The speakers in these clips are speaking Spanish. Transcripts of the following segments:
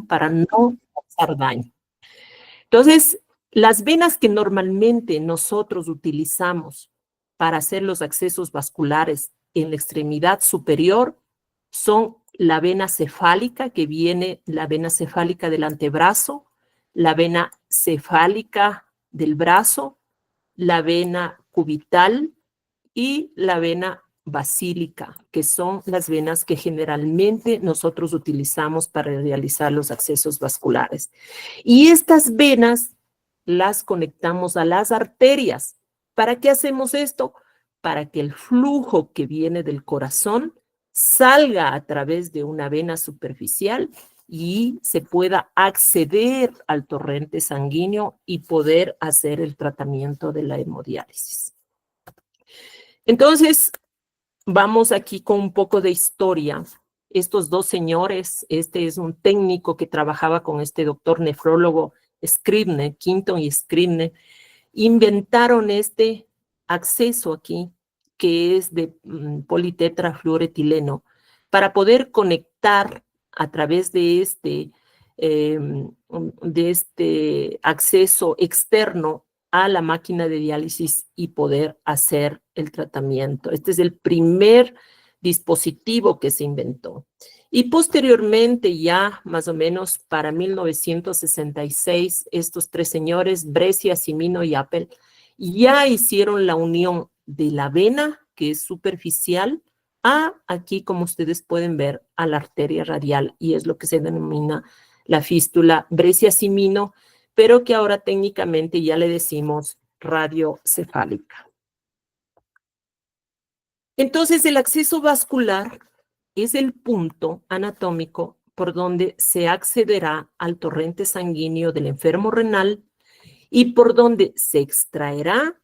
para no causar daño. Entonces, las venas que normalmente nosotros utilizamos para hacer los accesos vasculares en la extremidad superior son la vena cefálica, que viene la vena cefálica del antebrazo, la vena cefálica del brazo, la vena cubital y la vena basílica, que son las venas que generalmente nosotros utilizamos para realizar los accesos vasculares. Y estas venas las conectamos a las arterias. ¿Para qué hacemos esto? Para que el flujo que viene del corazón salga a través de una vena superficial y se pueda acceder al torrente sanguíneo y poder hacer el tratamiento de la hemodiálisis. Entonces, vamos aquí con un poco de historia. Estos dos señores, este es un técnico que trabajaba con este doctor nefrólogo Scribner, Quinton y Scribner, inventaron este acceso aquí, que es de politetrafluoretileno, para poder conectar a través de este acceso externo a la máquina de diálisis y poder hacer el tratamiento. Este es el primer dispositivo que se inventó. Y posteriormente, ya más o menos para 1966, estos tres señores, Brescia, Simino y Appel, ya hicieron la unión de la vena, que es superficial, a aquí, como ustedes pueden ver, a la arteria radial, y es lo que se denomina la fístula Brescia-Simino, pero que ahora técnicamente ya le decimos radiocefálica. Entonces, el acceso vascular es el punto anatómico por donde se accederá al torrente sanguíneo del enfermo renal y por donde se extraerá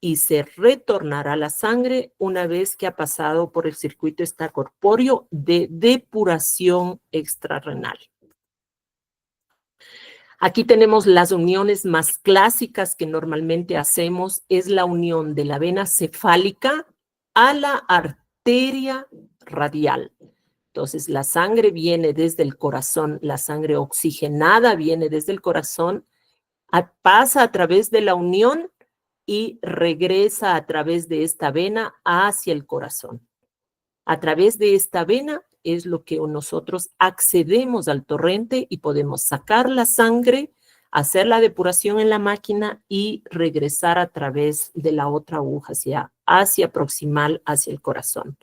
y se retornará la sangre una vez que ha pasado por el circuito extracorpóreo de depuración extrarrenal. Aquí tenemos las uniones más clásicas que normalmente hacemos, es la unión de la vena cefálica a la arteria radial. Entonces, la sangre viene desde el corazón, la sangre oxigenada viene desde el corazón, pasa a través de la unión y regresa a través de esta vena hacia el corazón. A través de esta vena es lo que nosotros accedemos al torrente y podemos sacar la sangre, hacer la depuración en la máquina y regresar a través de la otra aguja hacia proximal, hacia el corazón.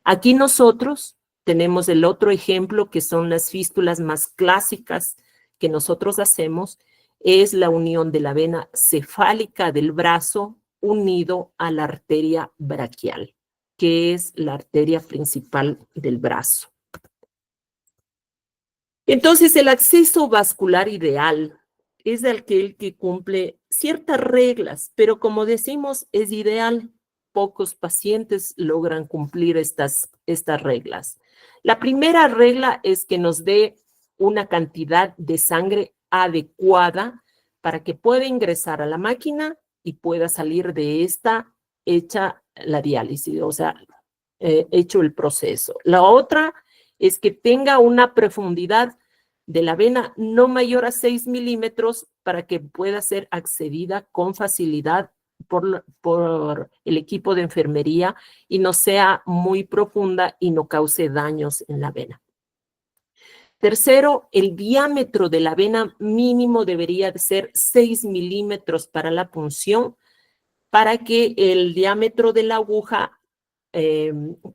Aquí nosotros tenemos el otro ejemplo, que son las fístulas más clásicas que nosotros hacemos, es la unión de la vena cefálica del brazo unido a la arteria braquial, que es la arteria principal del brazo. Entonces, el acceso vascular ideal es aquel que cumple ciertas reglas, pero como decimos, es ideal. Pocos pacientes logran cumplir estas reglas. La primera regla es que nos dé una cantidad de sangre adecuada para que pueda ingresar a la máquina y pueda salir de esta hecha la diálisis, o sea, hecho el proceso. La otra es que tenga una profundidad de la vena no mayor a 6 milímetros para que pueda ser accedida con facilidad por el equipo de enfermería y no sea muy profunda y no cause daños en la vena. Tercero, el diámetro de la vena mínimo debería de ser 6 milímetros para la punción, para que el diámetro de la aguja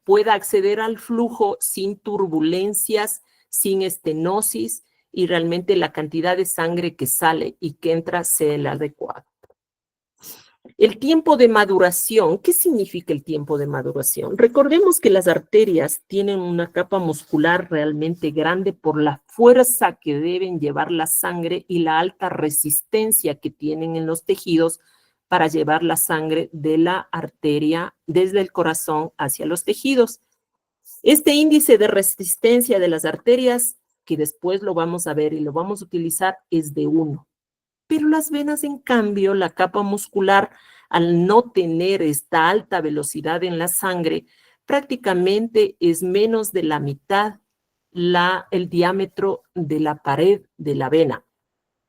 pueda acceder al flujo sin turbulencias, sin estenosis, y realmente la cantidad de sangre que sale y que entra sea la adecuada. El tiempo de maduración, ¿qué significa el tiempo de maduración? Recordemos que las arterias tienen una capa muscular realmente grande por la fuerza que deben llevar la sangre y la alta resistencia que tienen en los tejidos para llevar la sangre de la arteria desde el corazón hacia los tejidos. Este índice de resistencia de las arterias, que después lo vamos a ver y lo vamos a utilizar, es de 1. Pero las venas, en cambio, la capa muscular, al no tener esta alta velocidad en la sangre, prácticamente es menos de la mitad el diámetro de la pared de la vena.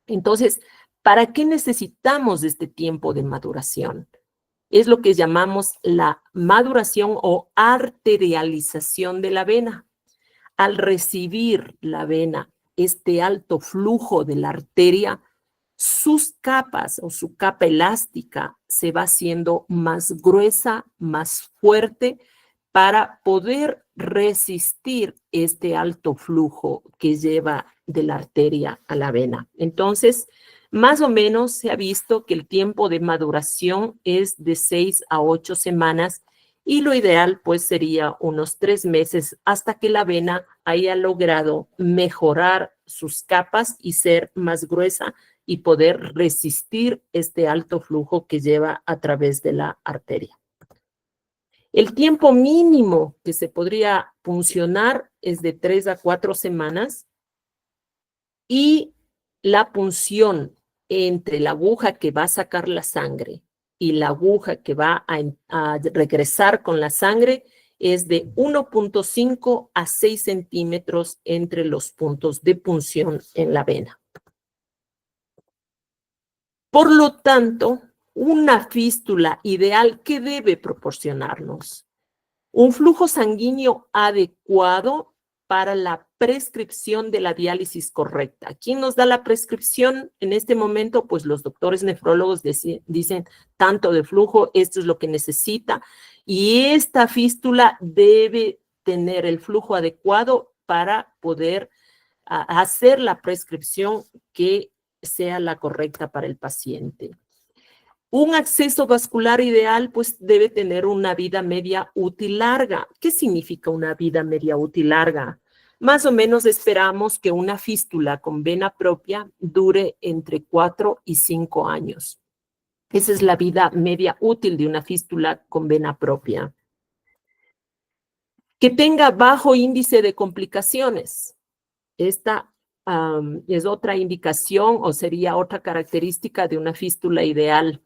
Entonces, ¿para qué necesitamos este tiempo de maduración? Es lo que llamamos la maduración o arterialización de la vena. Al recibir la vena este alto flujo de la arteria, sus capas o su capa elástica se va haciendo más gruesa, más fuerte, para poder resistir este alto flujo que lleva de la arteria a la vena. Entonces, más o menos se ha visto que el tiempo de maduración es de 6 a 8 semanas y lo ideal pues sería unos 3 meses hasta que la vena haya logrado mejorar sus capas y ser más gruesa y poder resistir este alto flujo que lleva a través de la arteria. El tiempo mínimo que se podría puncionar es de 3 a 4 semanas y la punción entre la aguja que va a sacar la sangre y la aguja que va a regresar con la sangre es de 1.5 a 6 centímetros entre los puntos de punción en la vena. Por lo tanto, una fístula ideal, ¿qué debe proporcionarnos? Un flujo sanguíneo adecuado para la prescripción de la diálisis correcta. ¿Quién nos da la prescripción en este momento? Pues los doctores nefrólogos dicen tanto de flujo, esto es lo que necesita, y esta fístula debe tener el flujo adecuado para poder hacer la prescripción que sea la correcta para el paciente. Un acceso vascular ideal, pues, debe tener una vida media útil larga. ¿Qué significa una vida media útil larga? Más o menos esperamos que una fístula con vena propia dure entre 4 y 5 años. Esa es la vida media útil de una fístula con vena propia. Que tenga bajo índice de complicaciones. Esta es otra indicación o sería otra característica de una fístula ideal.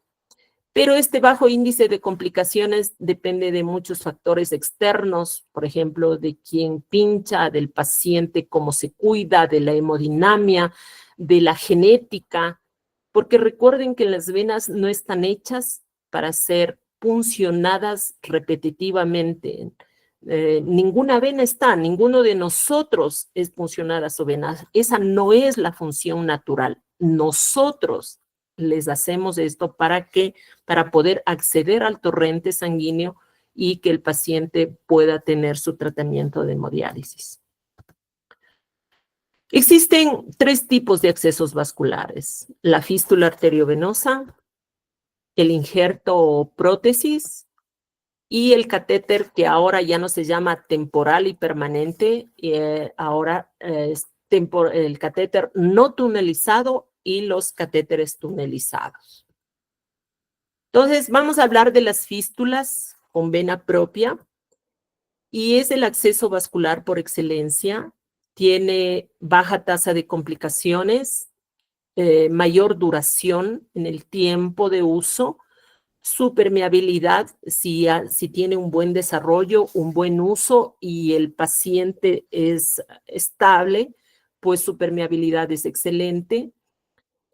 Pero este bajo índice de complicaciones depende de muchos factores externos, por ejemplo, de quién pincha, del paciente, cómo se cuida, de la hemodinamia, de la genética, porque recuerden que las venas no están hechas para ser puncionadas repetitivamente. Ninguna vena está, ninguno de nosotros es puncionar a su vena. Esa no es la función natural. Nosotros les hacemos esto para poder acceder al torrente sanguíneo y que el paciente pueda tener su tratamiento de hemodiálisis. Existen 3 tipos de accesos vasculares: la fístula arteriovenosa, el injerto o prótesis y el catéter, que ahora ya no se llama temporal y permanente, ahora es el catéter no tunelizado y los catéteres tunelizados. Entonces, vamos a hablar de las fístulas con vena propia y es el acceso vascular por excelencia. Tiene baja tasa de complicaciones, mayor duración en el tiempo de uso, su permeabilidad, si tiene un buen desarrollo, un buen uso y el paciente es estable, pues su permeabilidad es excelente.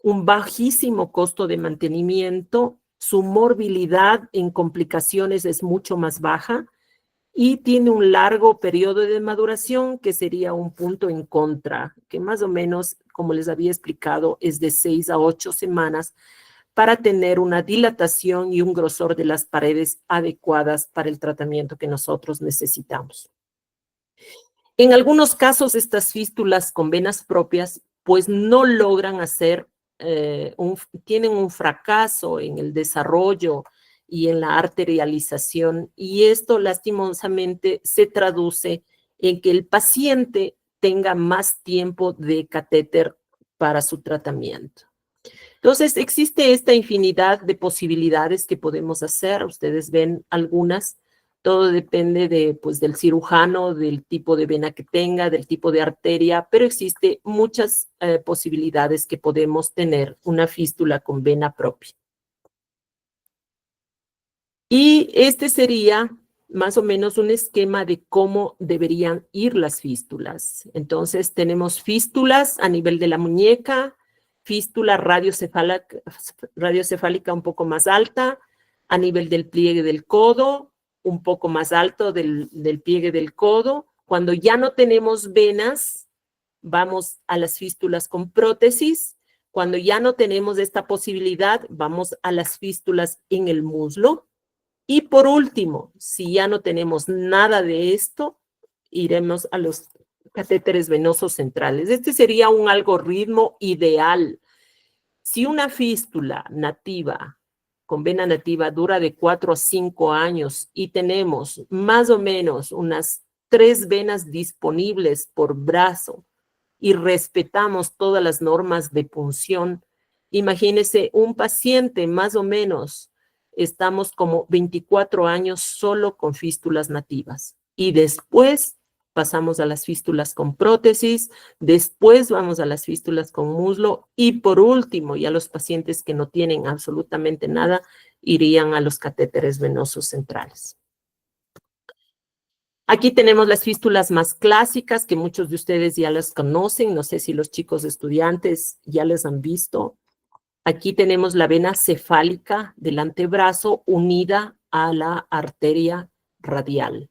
Un bajísimo costo de mantenimiento, su morbilidad en complicaciones es mucho más baja y tiene un largo periodo de maduración que sería un punto en contra, que más o menos, como les había explicado, es de 6 a 8 semanas para tener una dilatación y un grosor de las paredes adecuadas para el tratamiento que nosotros necesitamos. En algunos casos, estas fístulas con venas propias, pues no logran hacer, tienen un fracaso en el desarrollo y en la arterialización, y esto lastimosamente se traduce en que el paciente tenga más tiempo de catéter para su tratamiento. Entonces, existe esta infinidad de posibilidades que podemos hacer. Ustedes ven algunas. Todo depende pues, del cirujano, del tipo de vena que tenga, del tipo de arteria, pero existe muchas posibilidades que podemos tener una fístula con vena propia. Y este sería más o menos un esquema de cómo deberían ir las fístulas. Entonces, tenemos fístulas a nivel de la muñeca, fístula radiocefálica un poco más alta, a nivel del pliegue del codo, un poco más alto del pliegue del codo. Cuando ya no tenemos venas, vamos a las fístulas con prótesis. Cuando ya no tenemos esta posibilidad, vamos a las fístulas en el muslo. Y por último, si ya no tenemos nada de esto, iremos a los catéteres venosos centrales. Este sería un algoritmo ideal. Si una fístula nativa, con vena nativa, dura de 4 a 5 años y tenemos más o menos unas 3 venas disponibles por brazo y respetamos todas las normas de punción, imagínese un paciente más o menos, estamos como 24 años solo con fístulas nativas y después pasamos a las fístulas con prótesis, después vamos a las fístulas con muslo y por último, ya los pacientes que no tienen absolutamente nada irían a los catéteres venosos centrales. Aquí tenemos las fístulas más clásicas que muchos de ustedes ya las conocen, no sé si los chicos estudiantes ya les han visto. Aquí tenemos la vena cefálica del antebrazo unida a la arteria radial.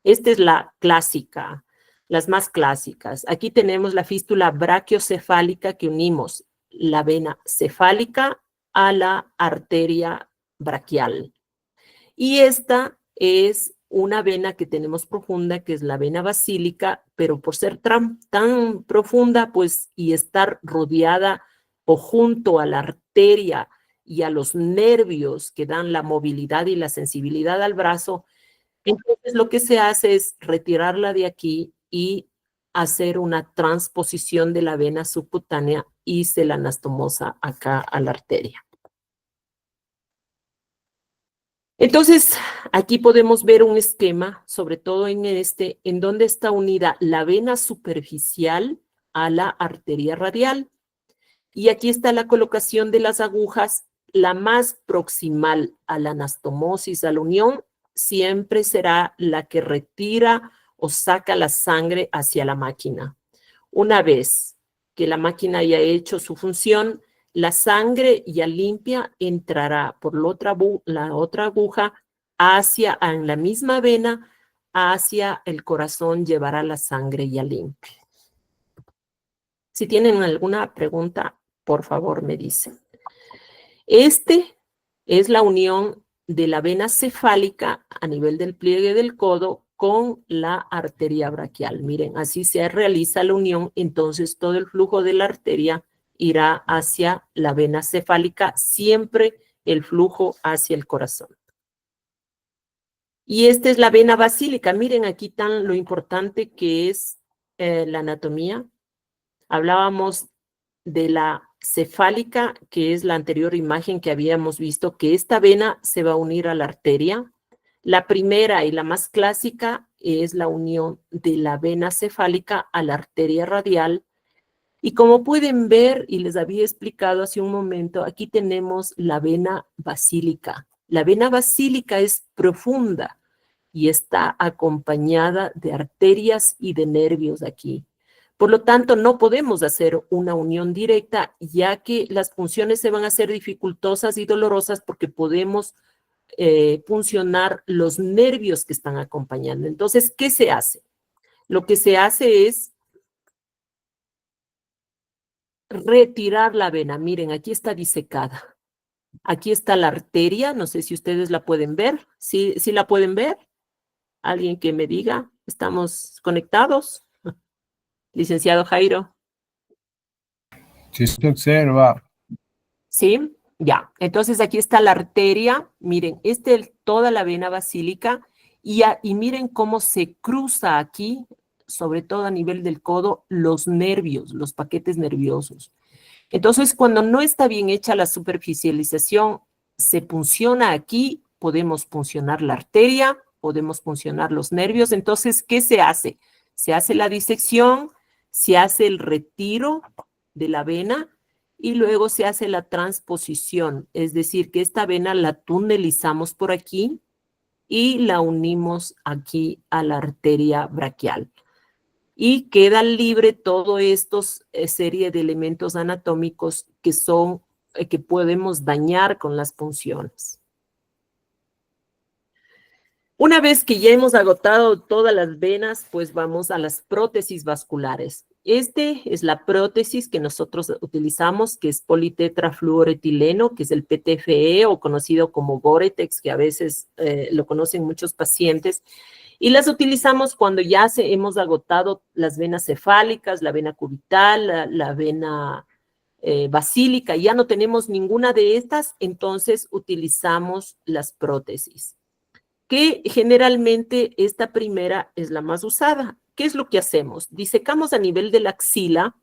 Esta es la clásica, las más clásicas. Aquí tenemos la fístula brachiocefálica que unimos la vena cefálica a la arteria braquial. Y esta es una vena que tenemos profunda, que es la vena basílica, pero por ser tan profunda, pues, y estar rodeada o junto a la arteria y a los nervios que dan la movilidad y la sensibilidad al brazo, entonces lo que se hace es retirarla de aquí y hacer una transposición de la vena subcutánea y se la anastomosa acá a la arteria. Entonces, aquí podemos ver un esquema, sobre todo en en donde está unida la vena superficial a la arteria radial. Y aquí está la colocación de las agujas, la más proximal a la anastomosis, a la unión, siempre será la que retira o saca la sangre hacia la máquina. Una vez que la máquina haya hecho su función, la sangre ya limpia entrará por la otra aguja en la misma vena, hacia el corazón llevará la sangre ya limpia. Si tienen alguna pregunta, por favor me dicen. Este es la unión de la vena cefálica a nivel del pliegue del codo con la arteria braquial. Miren, así se realiza la unión, entonces todo el flujo de la arteria irá hacia la vena cefálica, siempre el flujo hacia el corazón. Y esta es la vena basílica. Miren aquí tan lo importante que es la anatomía. Hablábamos de la cefálica, que es la anterior imagen que habíamos visto, que esta vena se va a unir a la arteria. La primera y la más clásica es la unión de la vena cefálica a la arteria radial. Y como pueden ver, y les había explicado hace un momento, aquí tenemos la vena basílica. La vena basílica es profunda y está acompañada de arterias y de nervios aquí. Por lo tanto, no podemos hacer una unión directa, ya que las punciones se van a hacer dificultosas y dolorosas porque podemos puncionar los nervios que están acompañando. Entonces, ¿qué se hace? Lo que se hace es retirar la vena. Miren, aquí está disecada. Aquí está la arteria, no sé si ustedes la pueden ver. ¿Sí la pueden ver? Alguien que me diga, ¿estamos conectados? Licenciado Jairo. Sí, se observa. ¿Sí? Ya. Entonces aquí está la arteria. Miren, es toda la vena basílica y miren cómo se cruza aquí, sobre todo a nivel del codo, los nervios, los paquetes nerviosos. Entonces, cuando no está bien hecha la superficialización, se punciona aquí, podemos puncionar la arteria, podemos puncionar los nervios. Entonces, ¿qué se hace? Se hace la disección, se hace el retiro de la vena y luego se hace la transposición, es decir, que esta vena la tunelizamos por aquí y la unimos aquí a la arteria braquial. Y queda libre todo estos serie de elementos anatómicos que son, que podemos dañar con las punciones. Una vez que ya hemos agotado todas las venas, pues vamos a las prótesis vasculares. Este es la prótesis que nosotros utilizamos, que es politetrafluoretileno, que es el PTFE o conocido como Gore-Tex, que a veces lo conocen muchos pacientes. Y las utilizamos cuando ya hemos agotado las venas cefálicas, la vena cubital, la vena basílica, ya no tenemos ninguna de estas, entonces utilizamos las prótesis, que generalmente esta primera es la más usada. ¿Qué es lo que hacemos? Disecamos a nivel de la axila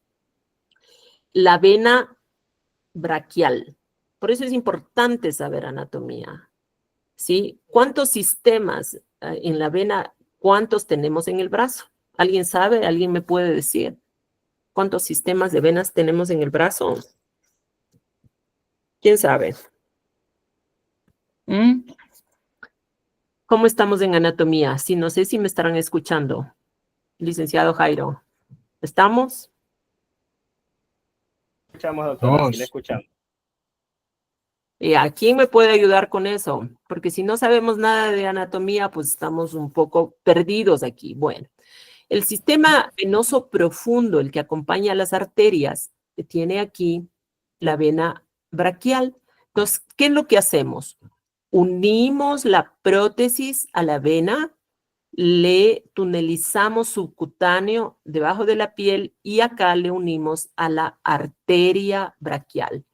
la vena braquial. Por eso es importante saber anatomía, ¿sí? ¿Cuántos sistemas en la vena, cuántos tenemos en el brazo? ¿Alguien sabe? ¿Alguien me puede decir cuántos sistemas de venas tenemos en el brazo? ¿Quién sabe? ¿Cómo estamos en anatomía? Sí, no sé si me estarán escuchando. Licenciado Jairo, ¿estamos? Escuchamos, doctora, sí le escuchamos. ¿A quién me puede ayudar con eso? Porque si no sabemos nada de anatomía, pues estamos un poco perdidos aquí. Bueno, el sistema venoso profundo, el que acompaña a las arterias, tiene aquí la vena braquial. Entonces, ¿qué es lo que hacemos? Unimos la prótesis a la vena, le tunelizamos subcutáneo debajo de la piel y acá le unimos a la arteria braquial.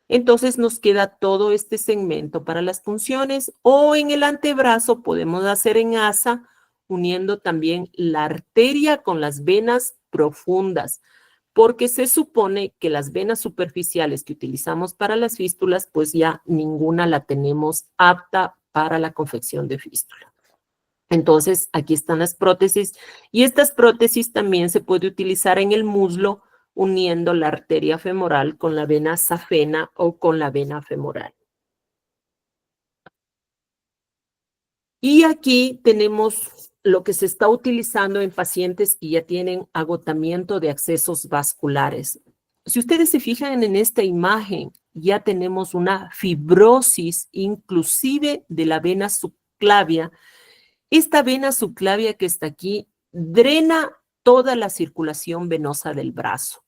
Entonces nos queda todo este segmento para las punciones, o en el antebrazo podemos hacer en asa, uniendo también la arteria con las venas profundas, porque se supone que las venas superficiales que utilizamos para las fístulas, pues ya ninguna la tenemos apta para la confección de fístula. Entonces, aquí están las prótesis, y estas prótesis también se puede utilizar en el muslo, uniendo la arteria femoral con la vena safena o con la vena femoral. Y aquí tenemos lo que se está utilizando en pacientes que ya tienen agotamiento de accesos vasculares. Si ustedes se fijan en esta imagen, ya tenemos una fibrosis inclusive de la vena subclavia. Esta vena subclavia que está aquí drena toda la circulación venosa del brazo.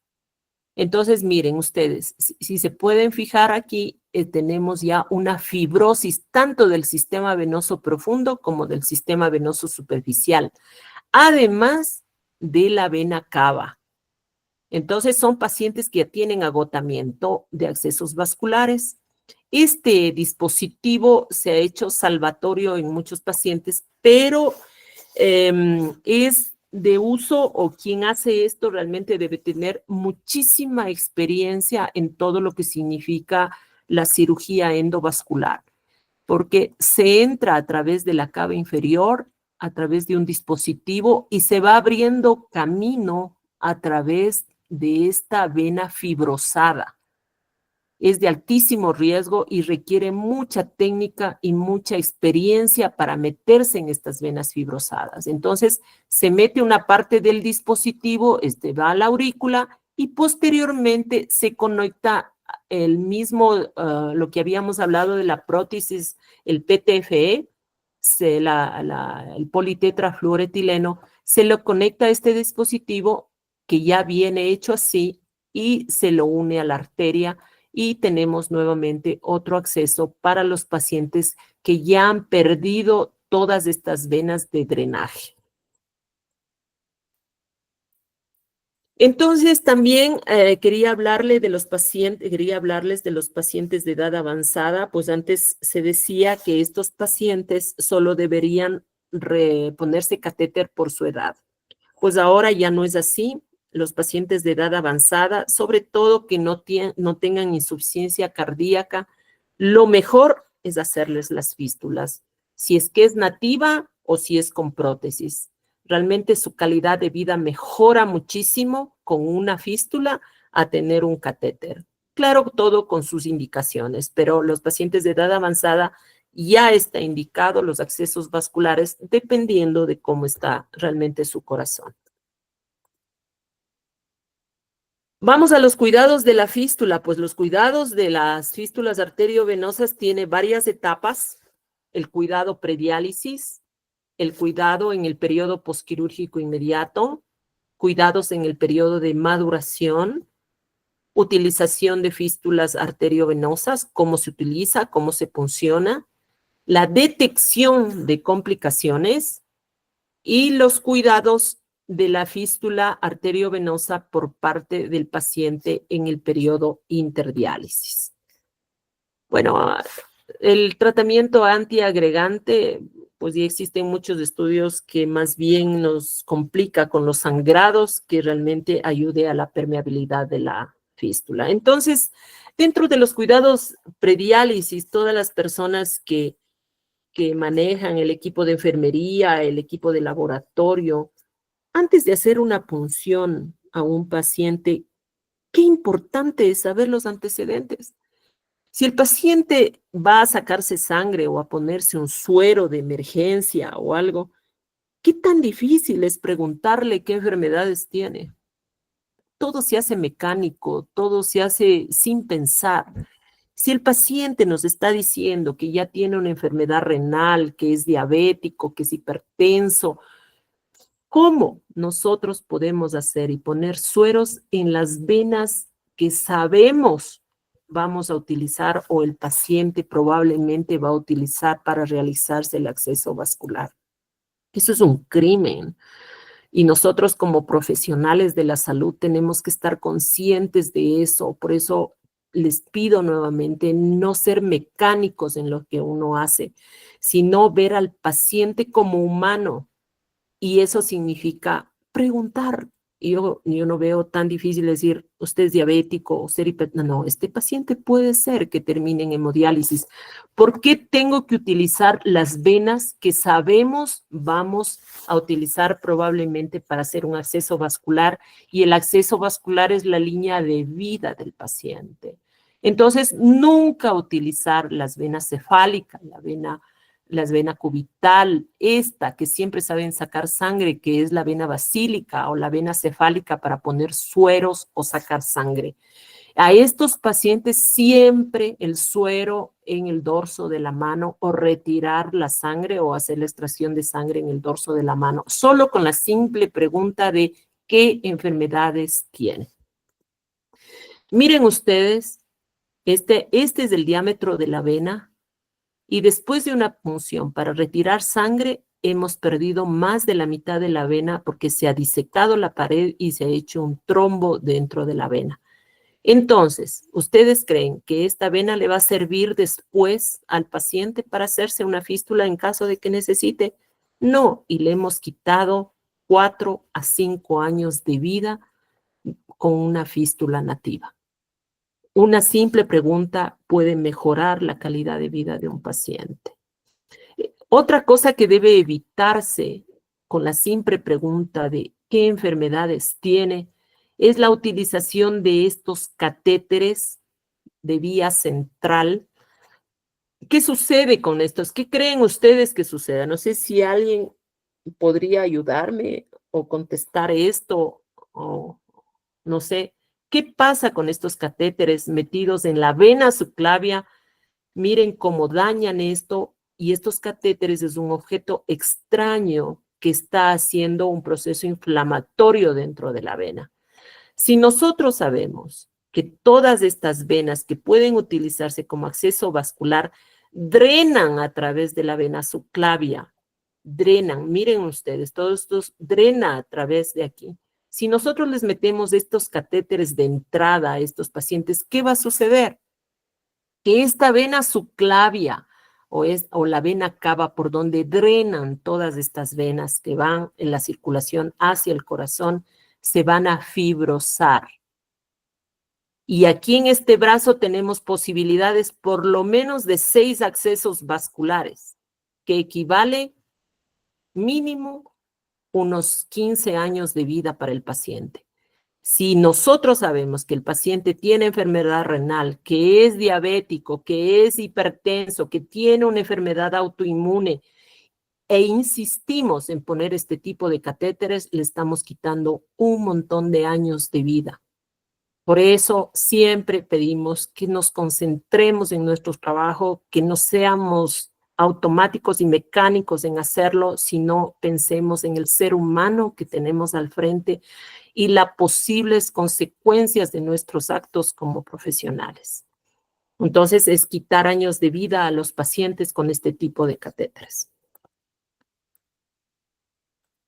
Entonces, miren ustedes, si se pueden fijar aquí, tenemos ya una fibrosis tanto del sistema venoso profundo como del sistema venoso superficial, además de la vena cava. Entonces, son pacientes que ya tienen agotamiento de accesos vasculares. Este dispositivo se ha hecho salvatorio en muchos pacientes, pero es de uso, o quien hace esto realmente debe tener muchísima experiencia en todo lo que significa la cirugía endovascular, porque se entra a través de la cava inferior, a través de un dispositivo, y se va abriendo camino a través de esta vena fibrosada. Es de altísimo riesgo y requiere mucha técnica y mucha experiencia para meterse en estas venas fibrosadas. Entonces, se mete una parte del dispositivo, va a la aurícula, y posteriormente se conecta el mismo, lo que habíamos hablado de la prótesis, el PTFE, el politetrafluoretileno, se lo conecta a este dispositivo que ya viene hecho así y se lo une a la arteria, y tenemos nuevamente otro acceso para los pacientes que ya han perdido todas estas venas de drenaje. Entonces, también quería hablarles de los pacientes de edad avanzada. Pues antes se decía que estos pacientes solo deberían ponerse catéter por su edad. Pues ahora ya no es así. Los pacientes de edad avanzada, sobre todo que no tengan insuficiencia cardíaca, lo mejor es hacerles las fístulas, si es que es nativa o si es con prótesis. Realmente su calidad de vida mejora muchísimo con una fístula a tener un catéter. Claro, todo con sus indicaciones, pero los pacientes de edad avanzada ya está indicado los accesos vasculares dependiendo de cómo está realmente su corazón. Vamos a los cuidados de la fístula. Pues los cuidados de las fístulas arteriovenosas tiene varias etapas. El cuidado prediálisis, el cuidado en el periodo posquirúrgico inmediato, cuidados en el periodo de maduración, utilización de fístulas arteriovenosas, cómo se utiliza, cómo se funciona, la detección de complicaciones y los cuidados de la fístula arteriovenosa por parte del paciente en el periodo interdiálisis. Bueno, el tratamiento antiagregante, pues ya existen muchos estudios que más bien nos complica con los sangrados que realmente ayude a la permeabilidad de la fístula. Entonces, dentro de los cuidados prediálisis, todas las personas que manejan el equipo de enfermería, el equipo de laboratorio, antes de hacer una punción a un paciente, qué importante es saber los antecedentes. Si el paciente va a sacarse sangre o a ponerse un suero de emergencia o algo, ¿qué tan difícil es preguntarle qué enfermedades tiene? Todo se hace mecánico, todo se hace sin pensar. Si el paciente nos está diciendo que ya tiene una enfermedad renal, que es diabético, que es hipertenso, ¿cómo nosotros podemos hacer y poner sueros en las venas que sabemos vamos a utilizar o el paciente probablemente va a utilizar para realizarse el acceso vascular? Eso es un crimen. Y nosotros como profesionales de la salud tenemos que estar conscientes de eso. Por eso les pido nuevamente no ser mecánicos en lo que uno hace, sino ver al paciente como humano. Y eso significa preguntar. Yo no veo tan difícil decir, usted es diabético, usted no, este paciente puede ser que termine en hemodiálisis. ¿Por qué tengo que utilizar las venas que sabemos vamos a utilizar probablemente para hacer un acceso vascular? Y el acceso vascular es la línea de vida del paciente. Entonces, nunca utilizar las venas cefálicas, las venas cubital, esta que siempre saben sacar sangre, que es la vena basílica o la vena cefálica para poner sueros o sacar sangre. A estos pacientes siempre el suero en el dorso de la mano o retirar la sangre o hacer la extracción de sangre en el dorso de la mano, solo con la simple pregunta de qué enfermedades tiene. Miren ustedes, este es el diámetro de la vena. Y después de una punción para retirar sangre, hemos perdido más de la mitad de la vena porque se ha disecado la pared y se ha hecho un trombo dentro de la vena. Entonces, ¿ustedes creen que esta vena le va a servir después al paciente para hacerse una fístula en caso de que necesite? No, y le hemos quitado 4 a 5 años de vida con una fístula nativa. Una simple pregunta puede mejorar la calidad de vida de un paciente. Otra cosa que debe evitarse con la simple pregunta de qué enfermedades tiene es la utilización de estos catéteres de vía central. ¿Qué sucede con estos? ¿Qué creen ustedes que suceda? No sé si alguien podría ayudarme o contestar esto o no sé. ¿Qué pasa con estos catéteres metidos en la vena subclavia? Miren cómo dañan esto y estos catéteres es un objeto extraño que está haciendo un proceso inflamatorio dentro de la vena. Si nosotros sabemos que todas estas venas que pueden utilizarse como acceso vascular drenan a través de la vena subclavia, drenan, miren ustedes, todo esto drena a través de aquí. Si nosotros les metemos estos catéteres de entrada a estos pacientes, ¿qué va a suceder? Que esta vena subclavia o la vena cava por donde drenan todas estas venas que van en la circulación hacia el corazón, se van a fibrosar. Y aquí en este brazo tenemos posibilidades por lo menos de 6 accesos vasculares, que equivale mínimo unos 15 años de vida para el paciente. Si nosotros sabemos que el paciente tiene enfermedad renal, que es diabético, que es hipertenso, que tiene una enfermedad autoinmune, e insistimos en poner este tipo de catéteres, le estamos quitando un montón de años de vida. Por eso siempre pedimos que nos concentremos en nuestro trabajo, que no seamos automáticos y mecánicos en hacerlo, sino pensemos en el ser humano que tenemos al frente y las posibles consecuencias de nuestros actos como profesionales. Entonces, es quitar años de vida a los pacientes con este tipo de catéteres.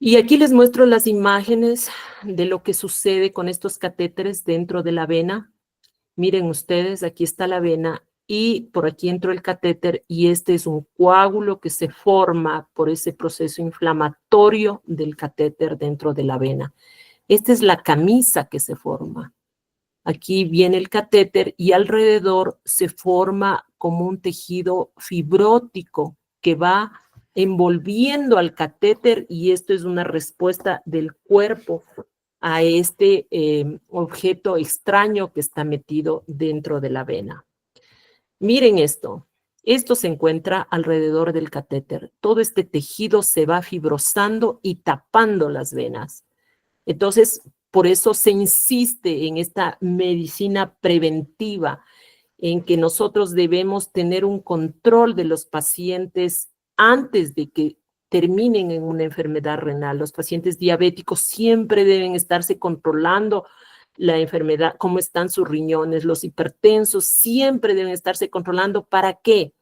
Y aquí les muestro las imágenes de lo que sucede con estos catéteres dentro de la vena. Miren ustedes, aquí está la vena y por aquí entró el catéter y este es un coágulo que se forma por ese proceso inflamatorio del catéter dentro de la vena. Esta es la camisa que se forma. Aquí viene el catéter y alrededor se forma como un tejido fibrótico que va envolviendo al catéter y esto es una respuesta del cuerpo a este objeto extraño que está metido dentro de la vena. Miren esto. Esto se encuentra alrededor del catéter. Todo este tejido se va fibrosando y tapando las venas. Entonces, por eso se insiste en esta medicina preventiva, en que nosotros debemos tener un control de los pacientes antes de que terminen en una enfermedad renal. Los pacientes diabéticos siempre deben estarse controlando la enfermedad, cómo están sus riñones. Los hipertensos siempre deben estarse controlando. ¿Para qué?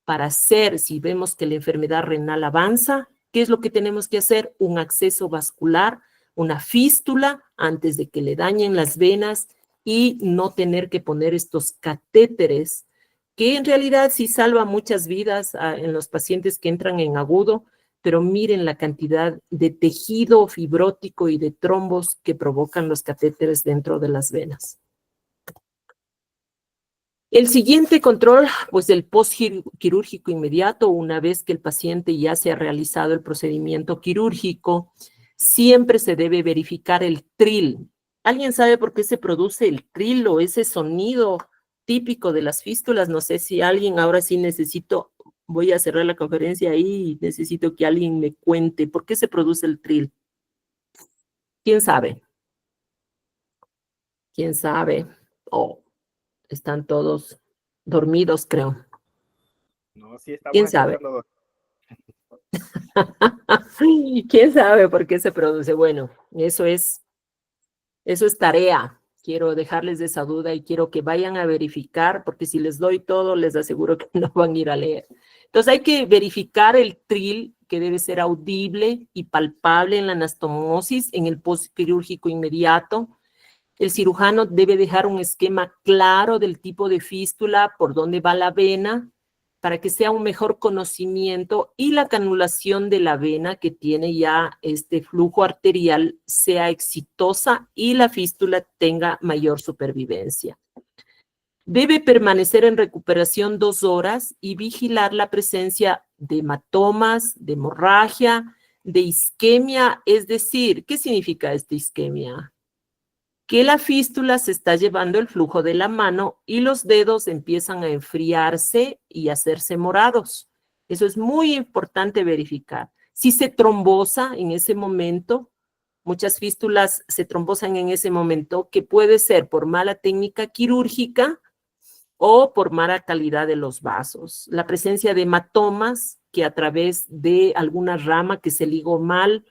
Para hacer, si vemos que la enfermedad renal avanza, ¿qué es lo que tenemos que hacer? Un acceso vascular, una fístula antes de que le dañen las venas y no tener que poner estos catéteres que en realidad sí salvan muchas vidas en los pacientes que entran en agudo, pero miren la cantidad de tejido fibrótico y de trombos que provocan los catéteres dentro de las venas. El siguiente control, pues el postquirúrgico inmediato, una vez que el paciente ya se ha realizado el procedimiento quirúrgico, siempre se debe verificar el trill. ¿Alguien sabe por qué se produce el trill o ese sonido típico de las fístulas? No sé si alguien, ahora sí necesito, voy a cerrar la conferencia ahí y necesito que alguien me cuente por qué se produce el trill. ¿Quién sabe? ¿Quién sabe? Oh, están todos dormidos, creo. No, sí estamos ¿Quién sabe? escuchando. ¿Quién sabe por qué se produce? Bueno, eso es tarea. Quiero dejarles de esa duda y quiero que vayan a verificar, porque si les doy todo, les aseguro que no van a ir a leer. Entonces hay que verificar el trill, que debe ser audible y palpable en la anastomosis, en el postquirúrgico inmediato. El cirujano debe dejar un esquema claro del tipo de fístula, por dónde va la vena, para que sea un mejor conocimiento y la canulación de la vena que tiene ya este flujo arterial sea exitosa y la fístula tenga mayor supervivencia. Debe permanecer en recuperación 2 horas y vigilar la presencia de hematomas, de hemorragia, de isquemia, es decir, ¿qué significa esta isquemia? Que la fístula se está llevando el flujo de la mano y los dedos empiezan a enfriarse y a hacerse morados. Eso es muy importante verificar. Si se trombosa en ese momento, muchas fístulas se trombosan en ese momento, que puede ser por mala técnica quirúrgica o por mala calidad de los vasos. La presencia de hematomas, que a través de alguna rama que se ligó mal,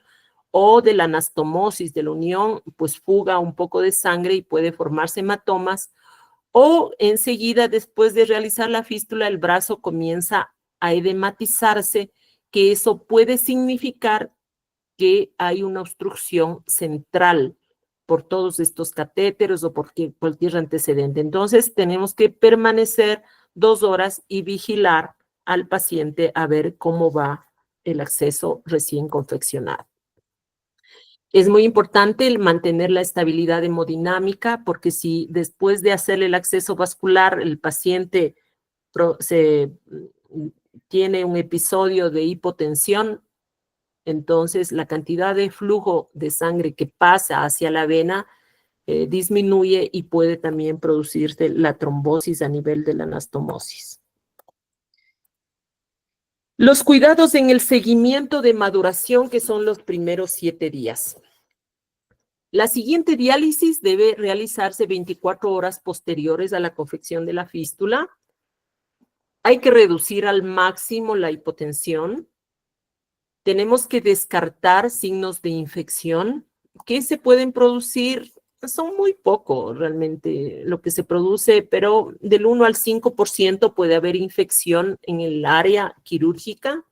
o de la anastomosis, de la unión, pues fuga un poco de sangre y puede formarse hematomas, o enseguida después de realizar la fístula el brazo comienza a edematizarse, que eso puede significar que hay una obstrucción central por todos estos catéteres o por cualquier antecedente. Entonces tenemos que permanecer 2 horas y vigilar al paciente a ver cómo va el acceso recién confeccionado. Es muy importante el mantener la estabilidad hemodinámica, porque si después de hacerle el acceso vascular el paciente tiene un episodio de hipotensión, entonces la cantidad de flujo de sangre que pasa hacia la vena disminuye y puede también producirse la trombosis a nivel de la anastomosis. Los cuidados en el seguimiento de maduración, que son los primeros 7 días. La siguiente diálisis debe realizarse 24 horas posteriores a la confección de la fístula. Hay que reducir al máximo la hipotensión. Tenemos que descartar signos de infección que se pueden producir. Son muy poco realmente lo que se produce, pero del 1 al 5% puede haber infección en el área quirúrgica.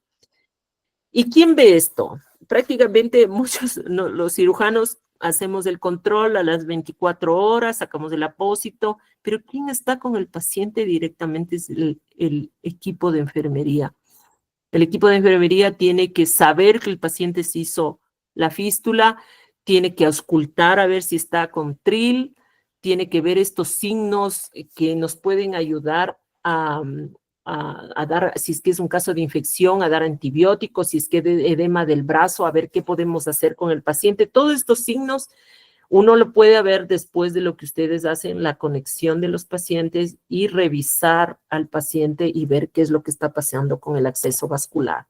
¿Y quién ve esto? Prácticamente muchos, los cirujanos hacemos el control a las 24 horas, sacamos el apósito, pero ¿quién está con el paciente directamente? Es el equipo de enfermería. El equipo de enfermería tiene que saber que el paciente se hizo la fístula, tiene que auscultar a ver si está con tril, tiene que ver estos signos que nos pueden ayudar a dar, si es que es un caso de infección, a dar antibióticos, si es que es edema del brazo, a ver qué podemos hacer con el paciente. Todos estos signos uno lo puede ver después de lo que ustedes hacen, la conexión de los pacientes y revisar al paciente y ver qué es lo que está pasando con el acceso vascular.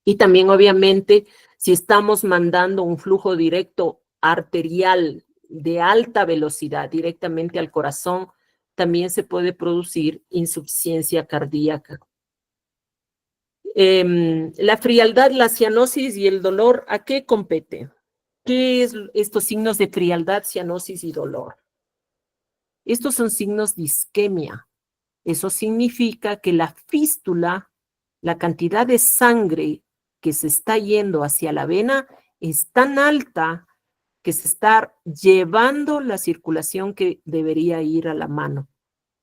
Y también, obviamente, si estamos mandando un flujo directo arterial de alta velocidad directamente al corazón, también se puede producir insuficiencia cardíaca. La frialdad, la cianosis y el dolor, ¿a qué compete? ¿Qué es estos signos de frialdad, cianosis y dolor? Estos son signos de isquemia. Eso significa que la fístula, la cantidad de sangre que se está yendo hacia la vena es tan alta que se está llevando la circulación que debería ir a la mano.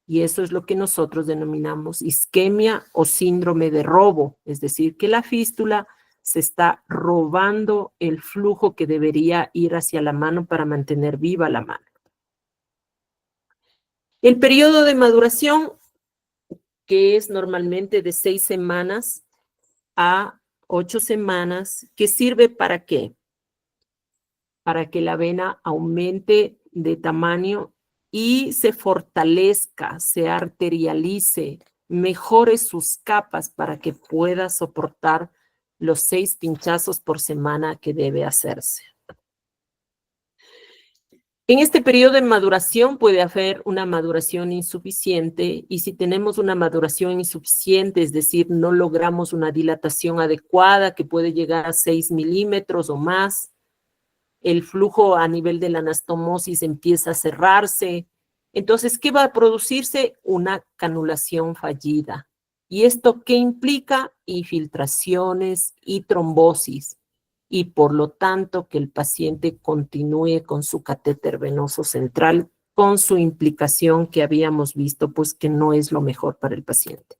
Y eso es lo que nosotros denominamos isquemia o síndrome de robo, es decir, que la fístula se está robando el flujo que debería ir hacia la mano para mantener viva la mano. El periodo de maduración, que es normalmente de 6 semanas a 8 semanas, ¿que sirve para qué? Para que la vena aumente de tamaño y se fortalezca, se arterialice, mejore sus capas para que pueda soportar los 6 pinchazos por semana que debe hacerse. En este periodo de maduración puede haber una maduración insuficiente y si tenemos una maduración insuficiente, es decir, no logramos una dilatación adecuada que puede llegar a 6 milímetros o más, el flujo a nivel de la anastomosis empieza a cerrarse. Entonces, ¿qué va a producirse? Una canulación fallida. ¿Y esto qué implica? Infiltraciones y trombosis. Y por lo tanto, que el paciente continúe con su catéter venoso central, con su implicación que habíamos visto, pues que no es lo mejor para el paciente.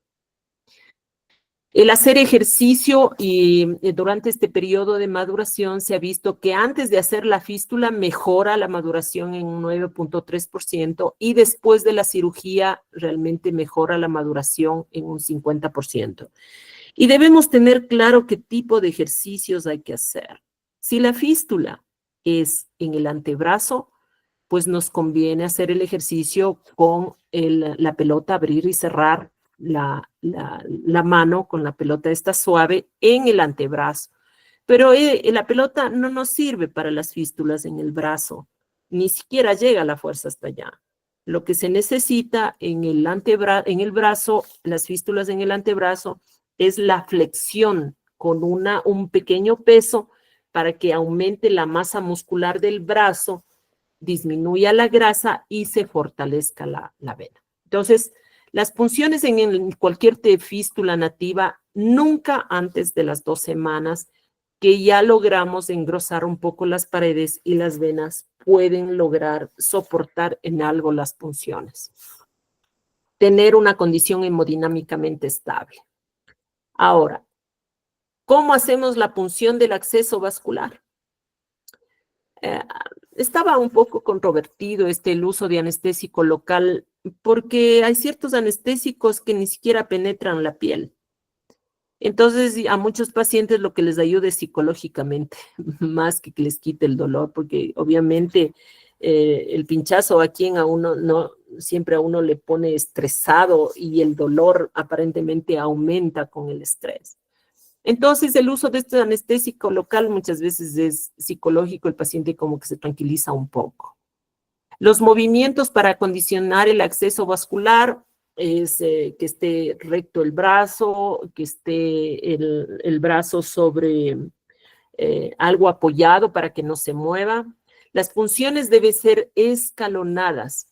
El hacer ejercicio y durante este periodo de maduración se ha visto que antes de hacer la fístula mejora la maduración en un 9.3% y después de la cirugía realmente mejora la maduración en un 50%. Y debemos tener claro qué tipo de ejercicios hay que hacer. Si la fístula es en el antebrazo, pues nos conviene hacer el ejercicio con la pelota, abrir y cerrar la mano con la pelota esta suave en el antebrazo. Pero la pelota no nos sirve para las fístulas en el brazo, ni siquiera llega la fuerza hasta allá. Lo que se necesita en el brazo, las fístulas en el antebrazo, es la flexión con un pequeño peso para que aumente la masa muscular del brazo, disminuya la grasa y se fortalezca la vena. Entonces, las punciones en cualquier fístula nativa nunca antes de las 2 semanas que ya logramos engrosar un poco las paredes y las venas pueden lograr soportar en algo las punciones. Tener una condición hemodinámicamente estable. Ahora, ¿cómo hacemos la punción del acceso vascular? Estaba un poco controvertido el uso de anestésico local porque hay ciertos anestésicos que ni siquiera penetran la piel. Entonces, a muchos pacientes lo que les ayuda es psicológicamente, más que les quite el dolor, porque obviamente el pinchazo a quien a uno no, siempre a uno le pone estresado y el dolor aparentemente aumenta con el estrés. Entonces, el uso de este anestésico local muchas veces es psicológico, el paciente como que se tranquiliza un poco. Los movimientos para acondicionar el acceso vascular es que esté recto el brazo, que esté el brazo sobre algo apoyado para que no se mueva. Las funciones deben ser escalonadas.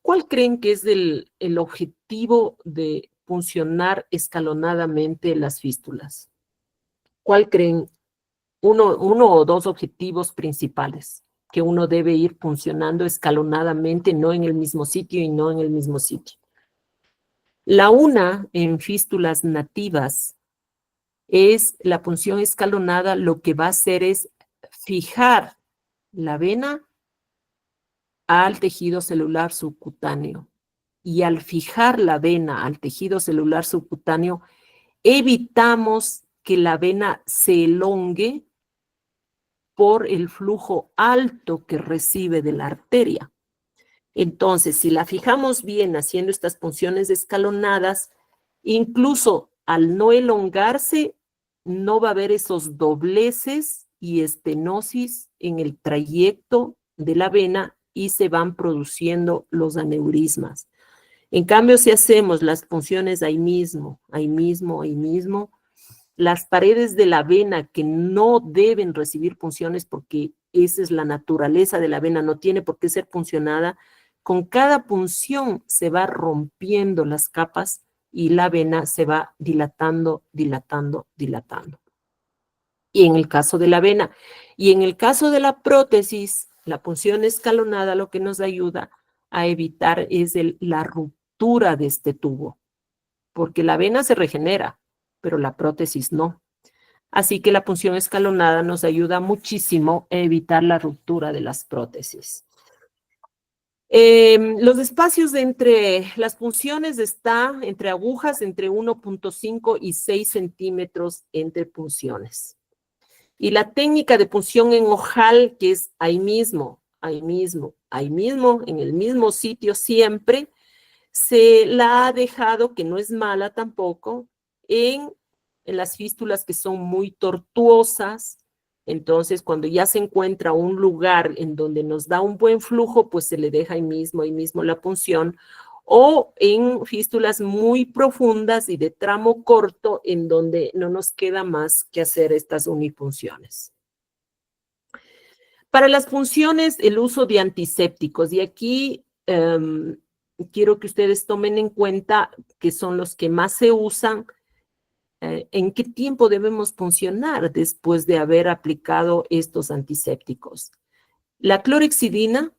¿Cuál creen que es el objetivo de funcionar escalonadamente las fístulas? ¿Cuál creen? Uno o dos objetivos principales que uno debe ir funcionando escalonadamente, no en el mismo sitio y no en el mismo sitio. La una, en fístulas nativas, es la punción escalonada, lo que va a hacer es fijar la vena al tejido celular subcutáneo. Y al fijar la vena al tejido celular subcutáneo, evitamos que la vena se elongue por el flujo alto que recibe de la arteria. Entonces, si la fijamos bien haciendo estas punciones escalonadas, incluso al no elongarse, no va a haber esos dobleces y estenosis en el trayecto de la vena y se van produciendo los aneurismas. En cambio, si hacemos las punciones ahí mismo, las paredes de la vena que no deben recibir punciones porque esa es la naturaleza de la vena, no tiene por qué ser puncionada, con cada punción se va rompiendo las capas y la vena se va dilatando. Y en el caso de la vena, y en el caso de la prótesis, la punción escalonada lo que nos ayuda a evitar es la ruptura de este tubo, porque la vena se regenera, pero la prótesis no. Así que la punción escalonada nos ayuda muchísimo a evitar la ruptura de las prótesis. Los espacios entre las punciones está entre agujas entre 1.5 y 6 centímetros entre punciones. Y la técnica de punción en ojal, que es ahí mismo, en el mismo sitio siempre, se la ha dejado, que no es mala tampoco, en las fístulas que son muy tortuosas. Entonces, cuando ya se encuentra un lugar en donde nos da un buen flujo, pues se le deja ahí mismo la punción, o en fístulas muy profundas y de tramo corto, en donde no nos queda más que hacer estas unipunciones. Para las punciones, el uso de antisépticos, y aquí quiero que ustedes tomen en cuenta que son los que más se usan. ¿En qué tiempo debemos puncionar después de haber aplicado estos antisépticos? La clorhexidina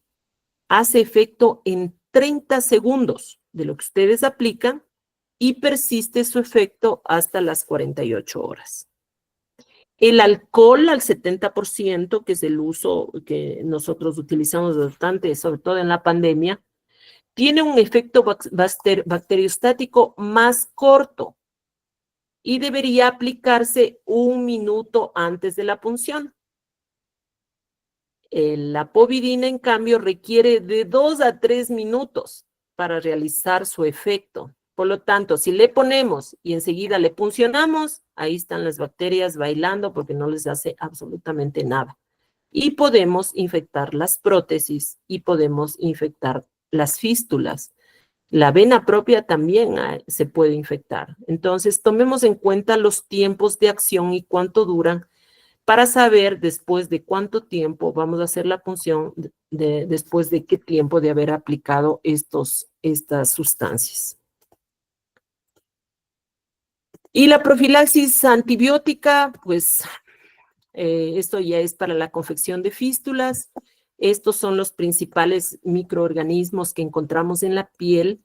hace efecto en 30 segundos de lo que ustedes aplican y persiste su efecto hasta las 48 horas. El alcohol al 70%, que es el uso que nosotros utilizamos bastante, sobre todo en la pandemia, tiene un efecto bacteriostático más corto y debería aplicarse 1 minuto antes de la punción. La povidina, en cambio, requiere de 2 a 3 minutos para realizar su efecto. Por lo tanto, si le ponemos y enseguida le puncionamos, ahí están las bacterias bailando porque no les hace absolutamente nada. Y podemos infectar las prótesis y podemos infectar las fístulas. La vena propia también se puede infectar. Entonces, tomemos en cuenta los tiempos de acción y cuánto duran para saber después de cuánto tiempo vamos a hacer la punción, después de qué tiempo de haber aplicado estas sustancias. Y la profilaxis antibiótica, pues esto ya es para la confección de fístulas. Estos son los principales microorganismos que encontramos en la piel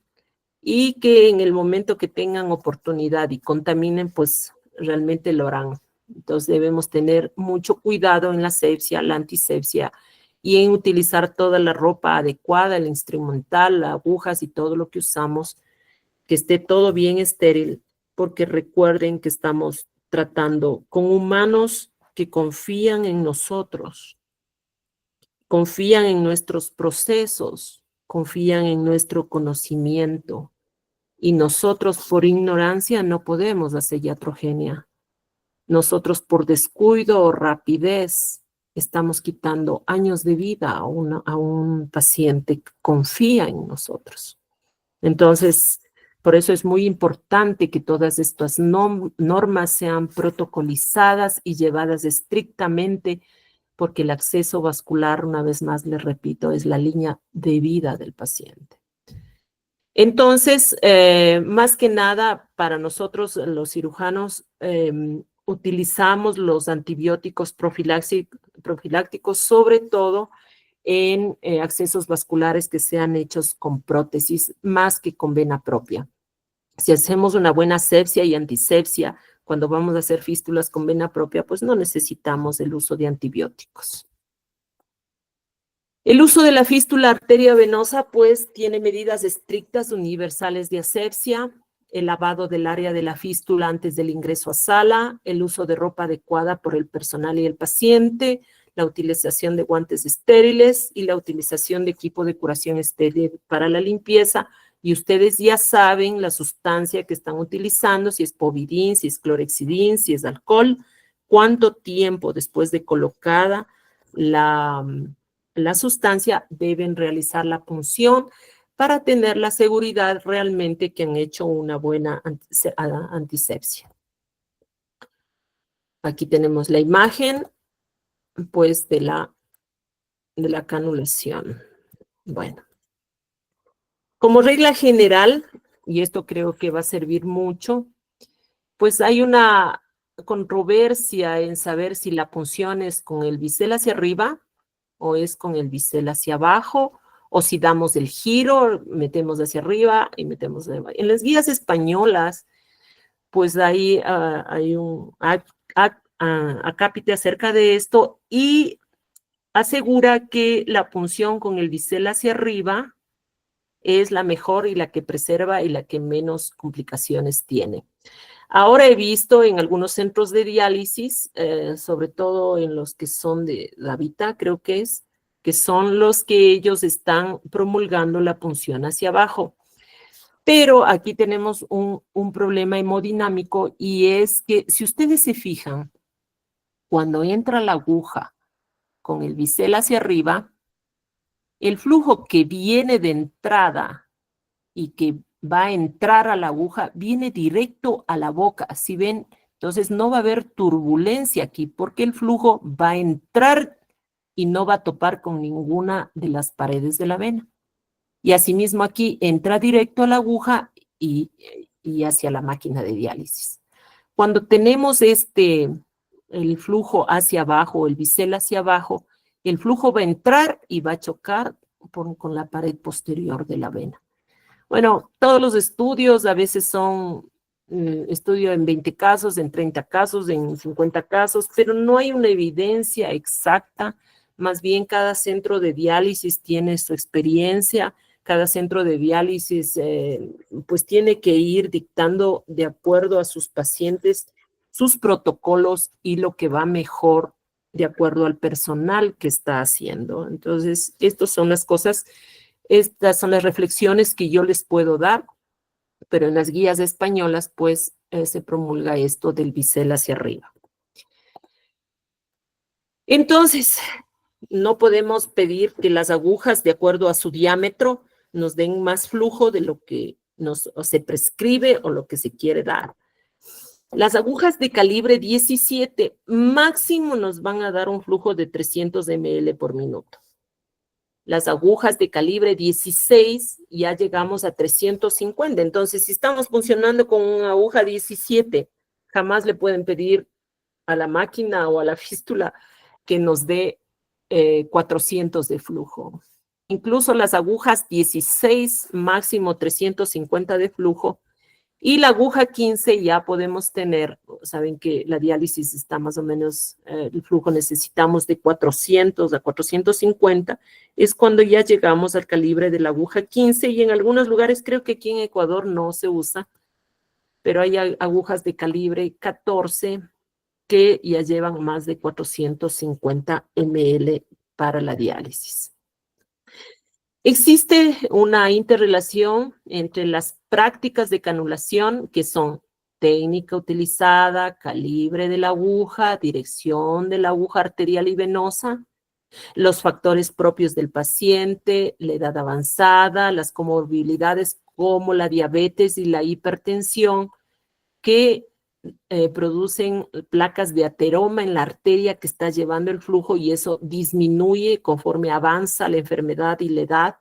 y que en el momento que tengan oportunidad y contaminen, pues realmente lo harán. Entonces debemos tener mucho cuidado en la asepsia, la antisepsia y en utilizar toda la ropa adecuada, el instrumental, las agujas y todo lo que usamos, que esté todo bien estéril, porque recuerden que estamos tratando con humanos que confían en nosotros confían en nuestros procesos, confían en nuestro conocimiento, y nosotros por ignorancia no podemos hacer iatrogenia. Nosotros por descuido o rapidez estamos quitando años de vida a un paciente que confía en nosotros. Entonces, por eso es muy importante que todas estas normas sean protocolizadas y llevadas estrictamente, porque el acceso vascular, una vez más les repito, es la línea de vida del paciente. Entonces, más que nada, para nosotros los cirujanos, utilizamos los antibióticos profilácticos, sobre todo en accesos vasculares que sean hechos con prótesis, más que con vena propia. Si hacemos una buena asepsia y antisepsia, cuando vamos a hacer fístulas con vena propia, pues no necesitamos el uso de antibióticos. El uso de la fístula arteria venosa, pues, tiene medidas estrictas, universales de asepsia, el lavado del área de la fístula antes del ingreso a sala, el uso de ropa adecuada por el personal y el paciente, la utilización de guantes estériles y la utilización de equipo de curación estéril para la limpieza. Y ustedes ya saben la sustancia que están utilizando, si es povidin, si es clorhexidin, si es alcohol, cuánto tiempo después de colocada la sustancia deben realizar la punción para tener la seguridad realmente que han hecho una buena antisepsia. Aquí tenemos la imagen, pues, de la canulación. Bueno, como regla general, y esto creo que va a servir mucho, pues hay una controversia en saber si la punción es con el bisel hacia arriba o es con el bisel hacia abajo, o si damos el giro, metemos hacia arriba y metemos hacia abajo. En las guías españolas, pues ahí hay un acápite acerca de esto y asegura que la punción con el bisel hacia arriba es la mejor y la que preserva y la que menos complicaciones tiene. Ahora he visto en algunos centros de diálisis, sobre todo en los que son de Davita, creo que son los que ellos están promulgando la punción hacia abajo. Pero aquí tenemos un problema hemodinámico y es que si ustedes se fijan, cuando entra la aguja con el bisel hacia arriba, el flujo que viene de entrada y que va a entrar a la aguja viene directo a la boca, ¿sí ven? Entonces no va a haber turbulencia aquí porque el flujo va a entrar y no va a topar con ninguna de las paredes de la vena. Y asimismo aquí entra directo a la aguja y hacia la máquina de diálisis. Cuando tenemos el flujo hacia abajo, el bisel hacia abajo, el flujo va a entrar y va a chocar con la pared posterior de la vena. Bueno, todos los estudios a veces son estudio en 20 casos, en 30 casos, en 50 casos, pero no hay una evidencia exacta. Más bien cada centro de diálisis tiene su experiencia, cada centro de diálisis pues tiene que ir dictando de acuerdo a sus pacientes sus protocolos y lo que va mejor de acuerdo al personal que está haciendo. Entonces, estas son las cosas. Estas son las reflexiones que yo les puedo dar, pero en las guías españolas, pues, se promulga esto del bisel hacia arriba. Entonces, no podemos pedir que las agujas, de acuerdo a su diámetro, nos den más flujo de lo que se prescribe o lo que se quiere dar. Las agujas de calibre 17 máximo nos van a dar un flujo de 300 ml por minuto. Las agujas de calibre 16 ya llegamos a 350. Entonces, si estamos funcionando con una aguja 17, jamás le pueden pedir a la máquina o a la fístula que nos dé 400 de flujo. Incluso las agujas 16, máximo 350 de flujo. Y la aguja 15 ya podemos tener, saben que la diálisis está más o menos, el flujo necesitamos de 400 a 450, es cuando ya llegamos al calibre de la aguja 15 y en algunos lugares, creo que aquí en Ecuador no se usa, pero hay agujas de calibre 14 que ya llevan más de 450 ml para la diálisis. Existe una interrelación entre las prácticas de canulación, que son técnica utilizada, calibre de la aguja, dirección de la aguja arterial y venosa, los factores propios del paciente, la edad avanzada, las comorbilidades como la diabetes y la hipertensión, que producen placas de ateroma en la arteria que está llevando el flujo, y eso disminuye conforme avanza la enfermedad y la edad.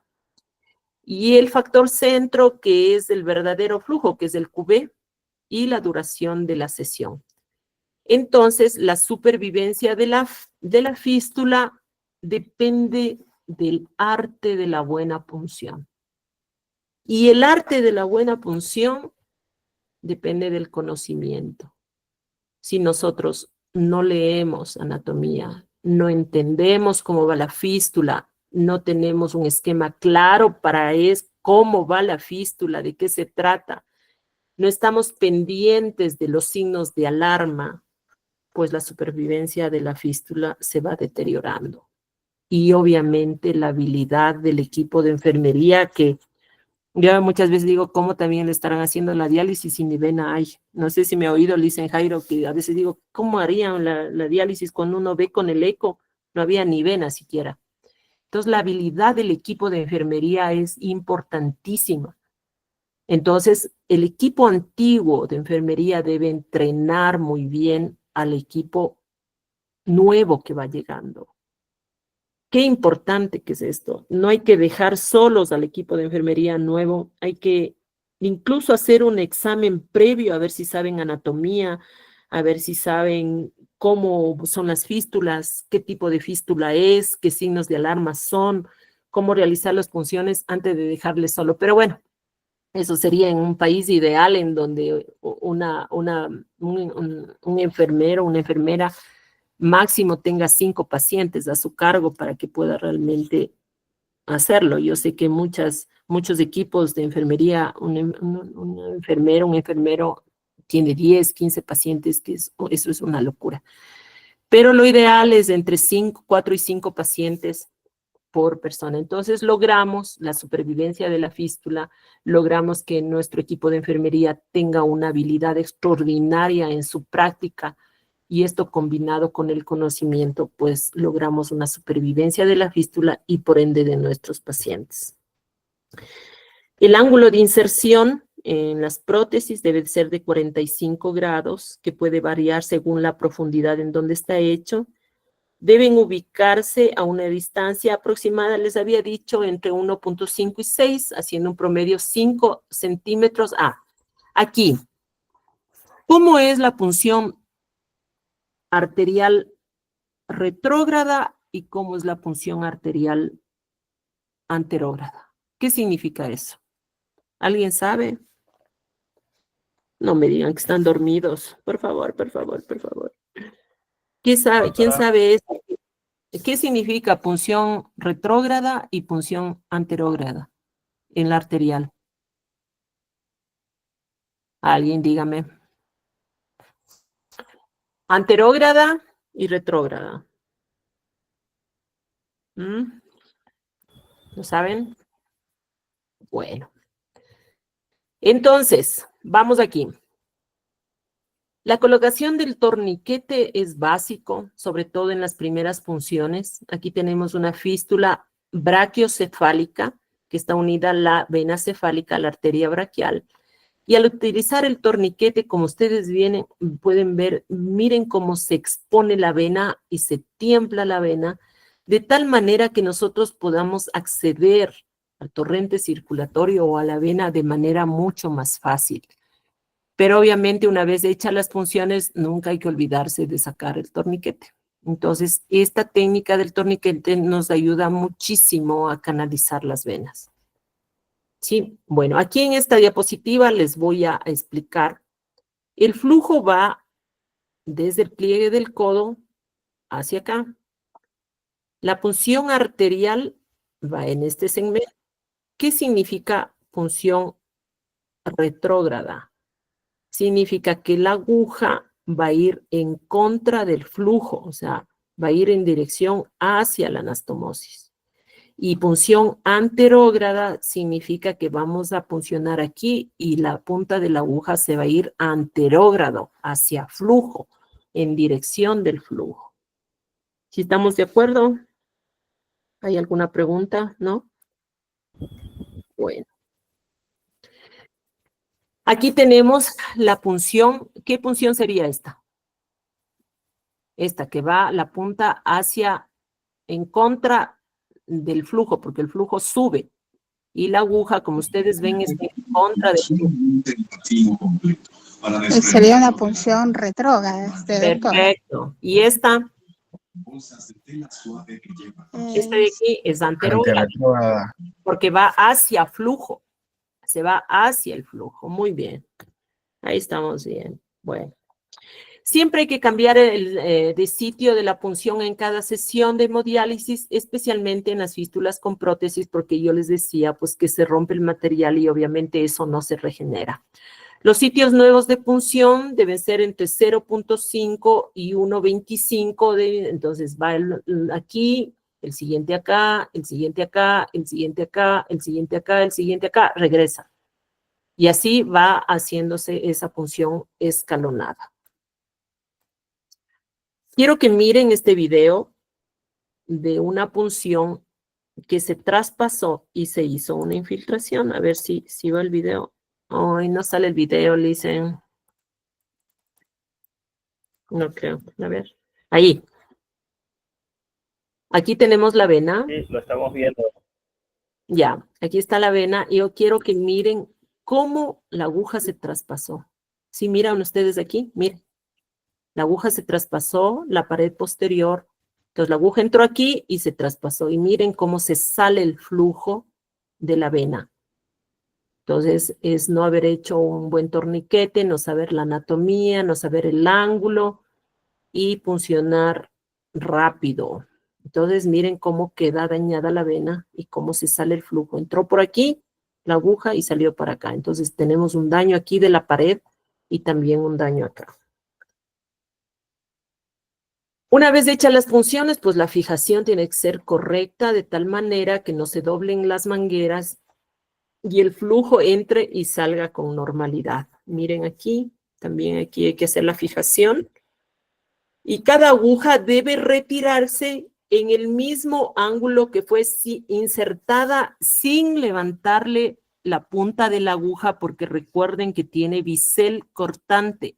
Y el factor centro, que es el verdadero flujo, que es el QB, y la duración de la sesión. Entonces, la supervivencia de la fístula depende del arte de la buena punción. Y el arte de la buena punción depende del conocimiento. Si nosotros no leemos anatomía, no entendemos cómo va la fístula, no tenemos un esquema claro para cómo va la fístula, de qué se trata, no estamos pendientes de los signos de alarma, pues la supervivencia de la fístula se va deteriorando. Y obviamente la habilidad del equipo de enfermería, que yo muchas veces digo, ¿cómo también le estarán haciendo la diálisis si ni vena hay? No sé si me ha oído, le dicen Jairo, que a veces digo, ¿cómo harían la diálisis cuando uno ve con el eco? No había ni vena siquiera. Entonces, la habilidad del equipo de enfermería es importantísima. Entonces, el equipo antiguo de enfermería debe entrenar muy bien al equipo nuevo que va llegando. Qué importante que es esto. No hay que dejar solos al equipo de enfermería nuevo. Hay que incluso hacer un examen previo a ver si saben anatomía, a ver si saben cómo son las fístulas, qué tipo de fístula es, qué signos de alarma son, cómo realizar las funciones antes de dejarles solo. Pero bueno, eso sería en un país ideal en donde un enfermero, una enfermera máximo tenga 5 pacientes a su cargo para que pueda realmente hacerlo. Yo sé que muchos equipos de enfermería, un enfermero tiene 10, 15 pacientes, eso es una locura. Pero lo ideal es entre 4 y 5 pacientes por persona. Entonces logramos la supervivencia de la fístula, logramos que nuestro equipo de enfermería tenga una habilidad extraordinaria en su práctica, y esto combinado con el conocimiento, pues logramos una supervivencia de la fístula y por ende de nuestros pacientes. El ángulo de inserción en las prótesis debe ser de 45 grados, que puede variar según la profundidad en donde está hecho. Deben ubicarse a una distancia aproximada, les había dicho, entre 1.5 y 6, haciendo un promedio 5 centímetros. Aquí, ¿cómo es la punción arterial retrógrada y cómo es la punción arterial anterógrada? ¿Qué significa eso? ¿Alguien sabe? No me digan que están dormidos. Por favor, por favor, por favor. ¿Quién sabe eso? ¿Qué significa punción retrógrada y punción anterógrada en la arterial? Alguien dígame. Anterógrada y retrógrada. ¿Lo saben? Bueno. Entonces, vamos aquí. La colocación del torniquete es básico, sobre todo en las primeras punciones. Aquí tenemos una fístula brachiocefálica que está unida a la vena cefálica, a la arteria braquial. Y al utilizar el torniquete, como ustedes pueden ver, miren cómo se expone la vena y se tiembla la vena, de tal manera que nosotros podamos acceder al torrente circulatorio o a la vena de manera mucho más fácil. Pero obviamente una vez hechas las punciones, nunca hay que olvidarse de sacar el torniquete. Entonces, esta técnica del torniquete nos ayuda muchísimo a canalizar las venas. Sí, bueno, aquí en esta diapositiva les voy a explicar. El flujo va desde el pliegue del codo hacia acá. La punción arterial va en este segmento. ¿Qué significa punción retrógrada? Significa que la aguja va a ir en contra del flujo, o sea, va a ir en dirección hacia la anastomosis. Y punción anterógrada significa que vamos a puncionar aquí y la punta de la aguja se va a ir anterógrado, hacia flujo, en dirección del flujo. ¿Sí estamos de acuerdo? ¿Hay alguna pregunta? ¿No? Bueno. Aquí tenemos la punción. ¿Qué punción sería esta? Esta que va la punta hacia, en contra del flujo, porque el flujo sube. Y la aguja, como ustedes ven, está en contra del flujo. Sería una punción retrógrada, doctor. Perfecto. Y esta de aquí es anterógrada, Retrógrada. porque va hacia flujo. Se va hacia el flujo. Muy bien. Ahí estamos bien. Bueno. Siempre hay que cambiar de sitio de la punción en cada sesión de hemodiálisis, especialmente en las fístulas con prótesis, porque yo les decía pues que se rompe el material y obviamente eso no se regenera. Los sitios nuevos de punción deben ser entre 0.5 y 1.25, entonces va aquí, el siguiente acá, el siguiente acá, el siguiente acá, el siguiente acá, el siguiente acá, regresa. Y así va haciéndose esa punción escalonada. Quiero que miren este video de una punción que se traspasó y se hizo una infiltración. A ver si va el video. Ay, no sale el video, le dicen. No creo. A ver. Ahí. Aquí tenemos la vena. Sí, lo estamos viendo. Ya, aquí está la vena. Y yo quiero que miren cómo la aguja se traspasó. ¿Sí miran ustedes aquí? Miren. La aguja se traspasó, la pared posterior. Entonces la aguja entró aquí y se traspasó. Y miren cómo se sale el flujo de la vena. Entonces es no haber hecho un buen torniquete, no saber la anatomía, no saber el ángulo y puncionar rápido. Entonces miren cómo queda dañada la vena y cómo se sale el flujo. Entró por aquí la aguja y salió para acá. Entonces tenemos un daño aquí de la pared y también un daño acá. Una vez hechas las punciones, pues la fijación tiene que ser correcta de tal manera que no se doblen las mangueras y el flujo entre y salga con normalidad. Miren aquí, también aquí hay que hacer la fijación. Y cada aguja debe retirarse en el mismo ángulo que fue insertada sin levantarle la punta de la aguja, porque recuerden que tiene bisel cortante.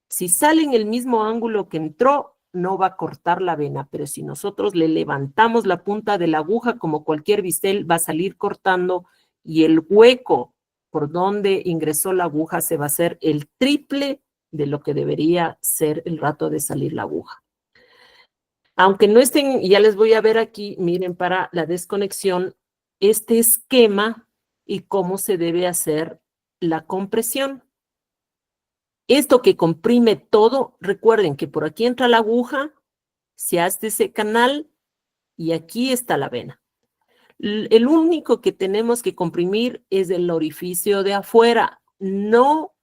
Si sale en el mismo ángulo que entró, no va a cortar la vena, pero si nosotros le levantamos la punta de la aguja, como cualquier bisel, va a salir cortando y el hueco por donde ingresó la aguja se va a hacer el triple de lo que debería ser el rato de salir la aguja. Aunque no estén, ya les voy a ver aquí, miren para la desconexión, este esquema y cómo se debe hacer la compresión. Esto que comprime todo, recuerden que por aquí entra la aguja, se hace ese canal y aquí está la vena. El único que tenemos que comprimir es el orificio de afuera, no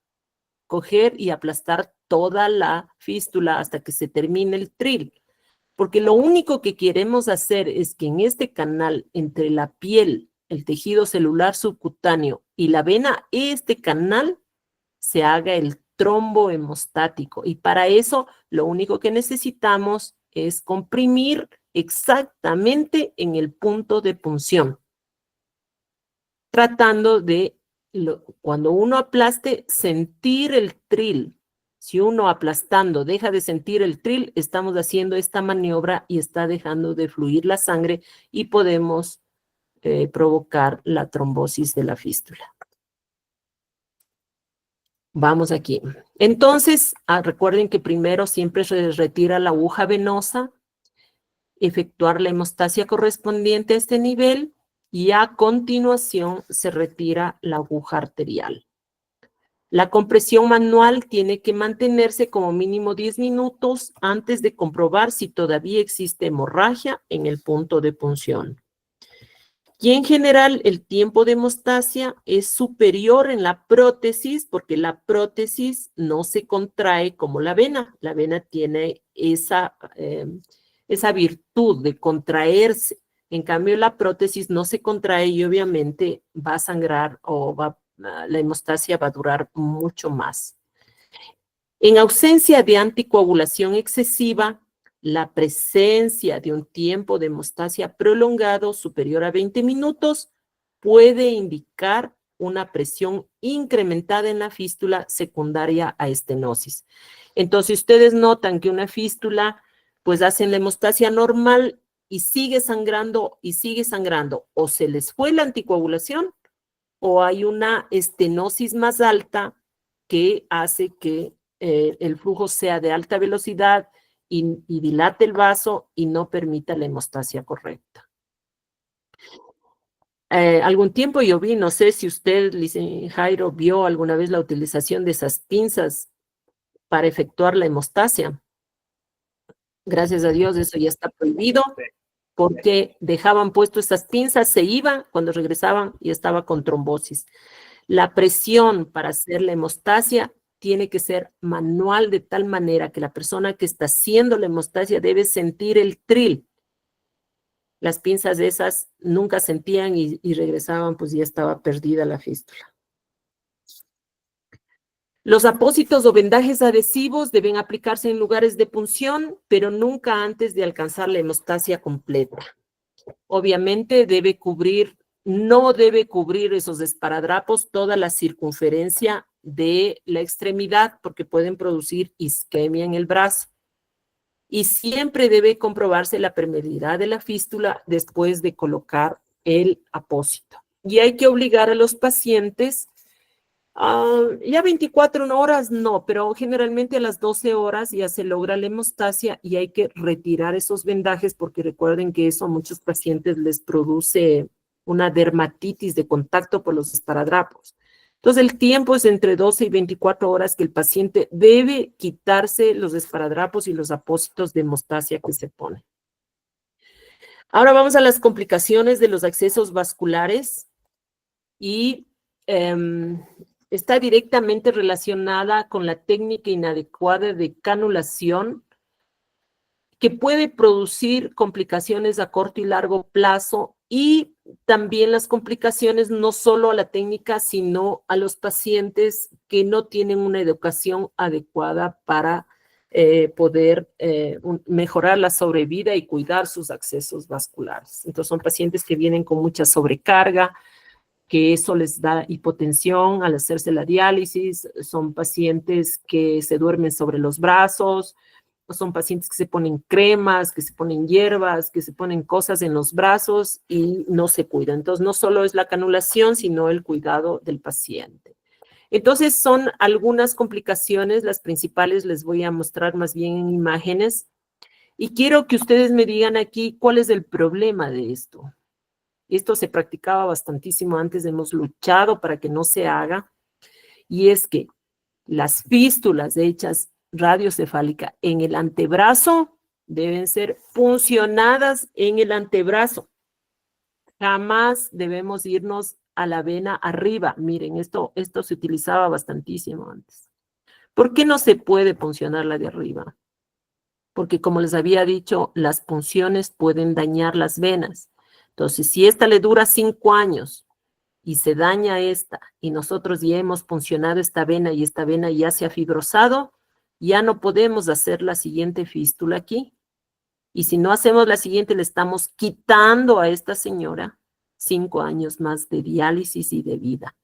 coger y aplastar toda la fístula hasta que se termine el tril, porque lo único que queremos hacer es que en este canal entre la piel, el tejido celular subcutáneo y la vena, este canal se haga el trombo hemostático. Y para eso lo único que necesitamos es comprimir exactamente en el punto de punción. Tratando de, cuando uno aplaste, sentir el tril. Si uno aplastando deja de sentir el tril, estamos haciendo esta maniobra y está dejando de fluir la sangre y podemos provocar la trombosis de la fístula. Vamos aquí. Entonces, recuerden que primero siempre se retira la aguja venosa, efectuar la hemostasia correspondiente a este nivel y a continuación se retira la aguja arterial. La compresión manual tiene que mantenerse como mínimo 10 minutos antes de comprobar si todavía existe hemorragia en el punto de punción. Y en general el tiempo de hemostasia es superior en la prótesis porque la prótesis no se contrae como la vena. La vena tiene esa virtud de contraerse. En cambio, la prótesis no se contrae y obviamente va a sangrar o la hemostasia va a durar mucho más. En ausencia de anticoagulación excesiva, la presencia de un tiempo de hemostasia prolongado superior a 20 minutos puede indicar una presión incrementada en la fístula secundaria a estenosis. Entonces, ustedes notan que una fístula, pues hacen la hemostasia normal y sigue sangrando, o se les fue la anticoagulación, o hay una estenosis más alta que hace que el flujo sea de alta velocidad y dilate el vaso y no permita la hemostasia correcta. Algún tiempo yo vi, no sé si usted, Jairo, vio alguna vez la utilización de esas pinzas para efectuar la hemostasia. Gracias a Dios eso ya está prohibido, porque dejaban puesto estas pinzas, se iban, cuando regresaban y estaba con trombosis. La presión para hacer la hemostasia tiene que ser manual, de tal manera que la persona que está haciendo la hemostasia debe sentir el trill. Las pinzas de esas nunca sentían y regresaban, pues ya estaba perdida la fístula. Los apósitos o vendajes adhesivos deben aplicarse en lugares de punción, pero nunca antes de alcanzar la hemostasia completa. Obviamente no debe cubrir esos esparadrapos toda la circunferencia de la extremidad, porque pueden producir isquemia en el brazo. Y siempre debe comprobarse la permeabilidad de la fístula después de colocar el apósito. Y hay que obligar a los pacientes, ya 24 horas no, pero generalmente a las 12 horas ya se logra la hemostasia y hay que retirar esos vendajes, porque recuerden que eso a muchos pacientes les produce una dermatitis de contacto por los esparadrapos. Entonces, el tiempo es entre 12 y 24 horas que el paciente debe quitarse los esparadrapos y los apósitos de hemostasia que se ponen. Ahora vamos a las complicaciones de los accesos vasculares y está directamente relacionada con la técnica inadecuada de canulación, que puede producir complicaciones a corto y largo plazo, y también las complicaciones no solo a la técnica, sino a los pacientes que no tienen una educación adecuada para poder mejorar la sobrevida y cuidar sus accesos vasculares. Entonces son pacientes que vienen con mucha sobrecarga, que eso les da hipotensión al hacerse la diálisis, son pacientes que se duermen sobre los brazos, son pacientes que se ponen cremas, que se ponen hierbas, que se ponen cosas en los brazos y no se cuidan. Entonces, no solo es la canulación, sino el cuidado del paciente. Entonces, son algunas complicaciones, las principales les voy a mostrar más bien en imágenes, y quiero que ustedes me digan aquí cuál es el problema de esto. Esto se practicaba bastantísimo antes, hemos luchado para que no se haga, y es que las fístulas hechas radiocefálica en el antebrazo deben ser puncionadas en el antebrazo. Jamás debemos irnos a la vena arriba. Miren, esto se utilizaba bastantísimo antes. ¿Por qué no se puede puncionar la de arriba? Porque, como les había dicho, las punciones pueden dañar las venas. Entonces, si esta le dura 5 años y se daña esta, y nosotros ya hemos puncionado esta vena y esta vena ya se ha fibrosado, ya no podemos hacer la siguiente fístula aquí. Y si no hacemos la siguiente, le estamos quitando a esta señora 5 años más de diálisis y de vida.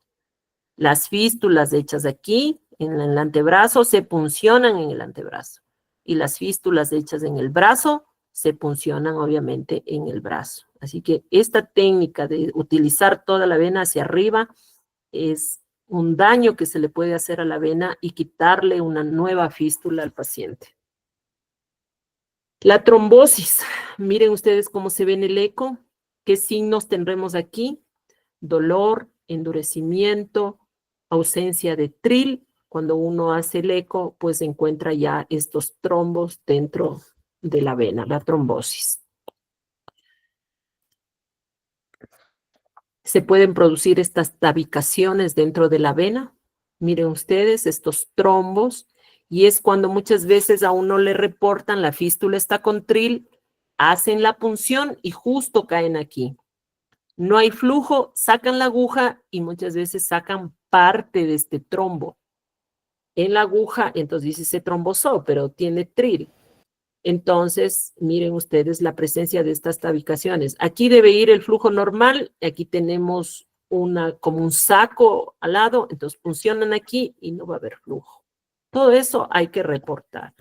Las fístulas hechas aquí, en el antebrazo, se puncionan en el antebrazo. Y las fístulas hechas en el brazo, se puncionan obviamente en el brazo. Así que esta técnica de utilizar toda la vena hacia arriba es un daño que se le puede hacer a la vena y quitarle una nueva fístula al paciente. La trombosis. Miren ustedes cómo se ve en el eco. ¿Qué signos tendremos aquí? Dolor, endurecimiento, ausencia de trill. Cuando uno hace el eco, pues encuentra ya estos trombos dentro de la vena, la trombosis. Se pueden producir estas tabicaciones dentro de la vena. Miren ustedes estos trombos, Y es cuando muchas veces a uno le reportan la fístula está con tril, hacen la punción y justo caen aquí. No hay flujo, sacan la aguja y muchas veces sacan parte de este trombo. En la aguja, entonces dice se trombosó, pero tiene tril. Entonces, miren ustedes la presencia de estas tabicaciones. Aquí debe ir el flujo normal, aquí tenemos como un saco al lado, entonces funcionan aquí y no va a haber flujo. Todo eso hay que reportar.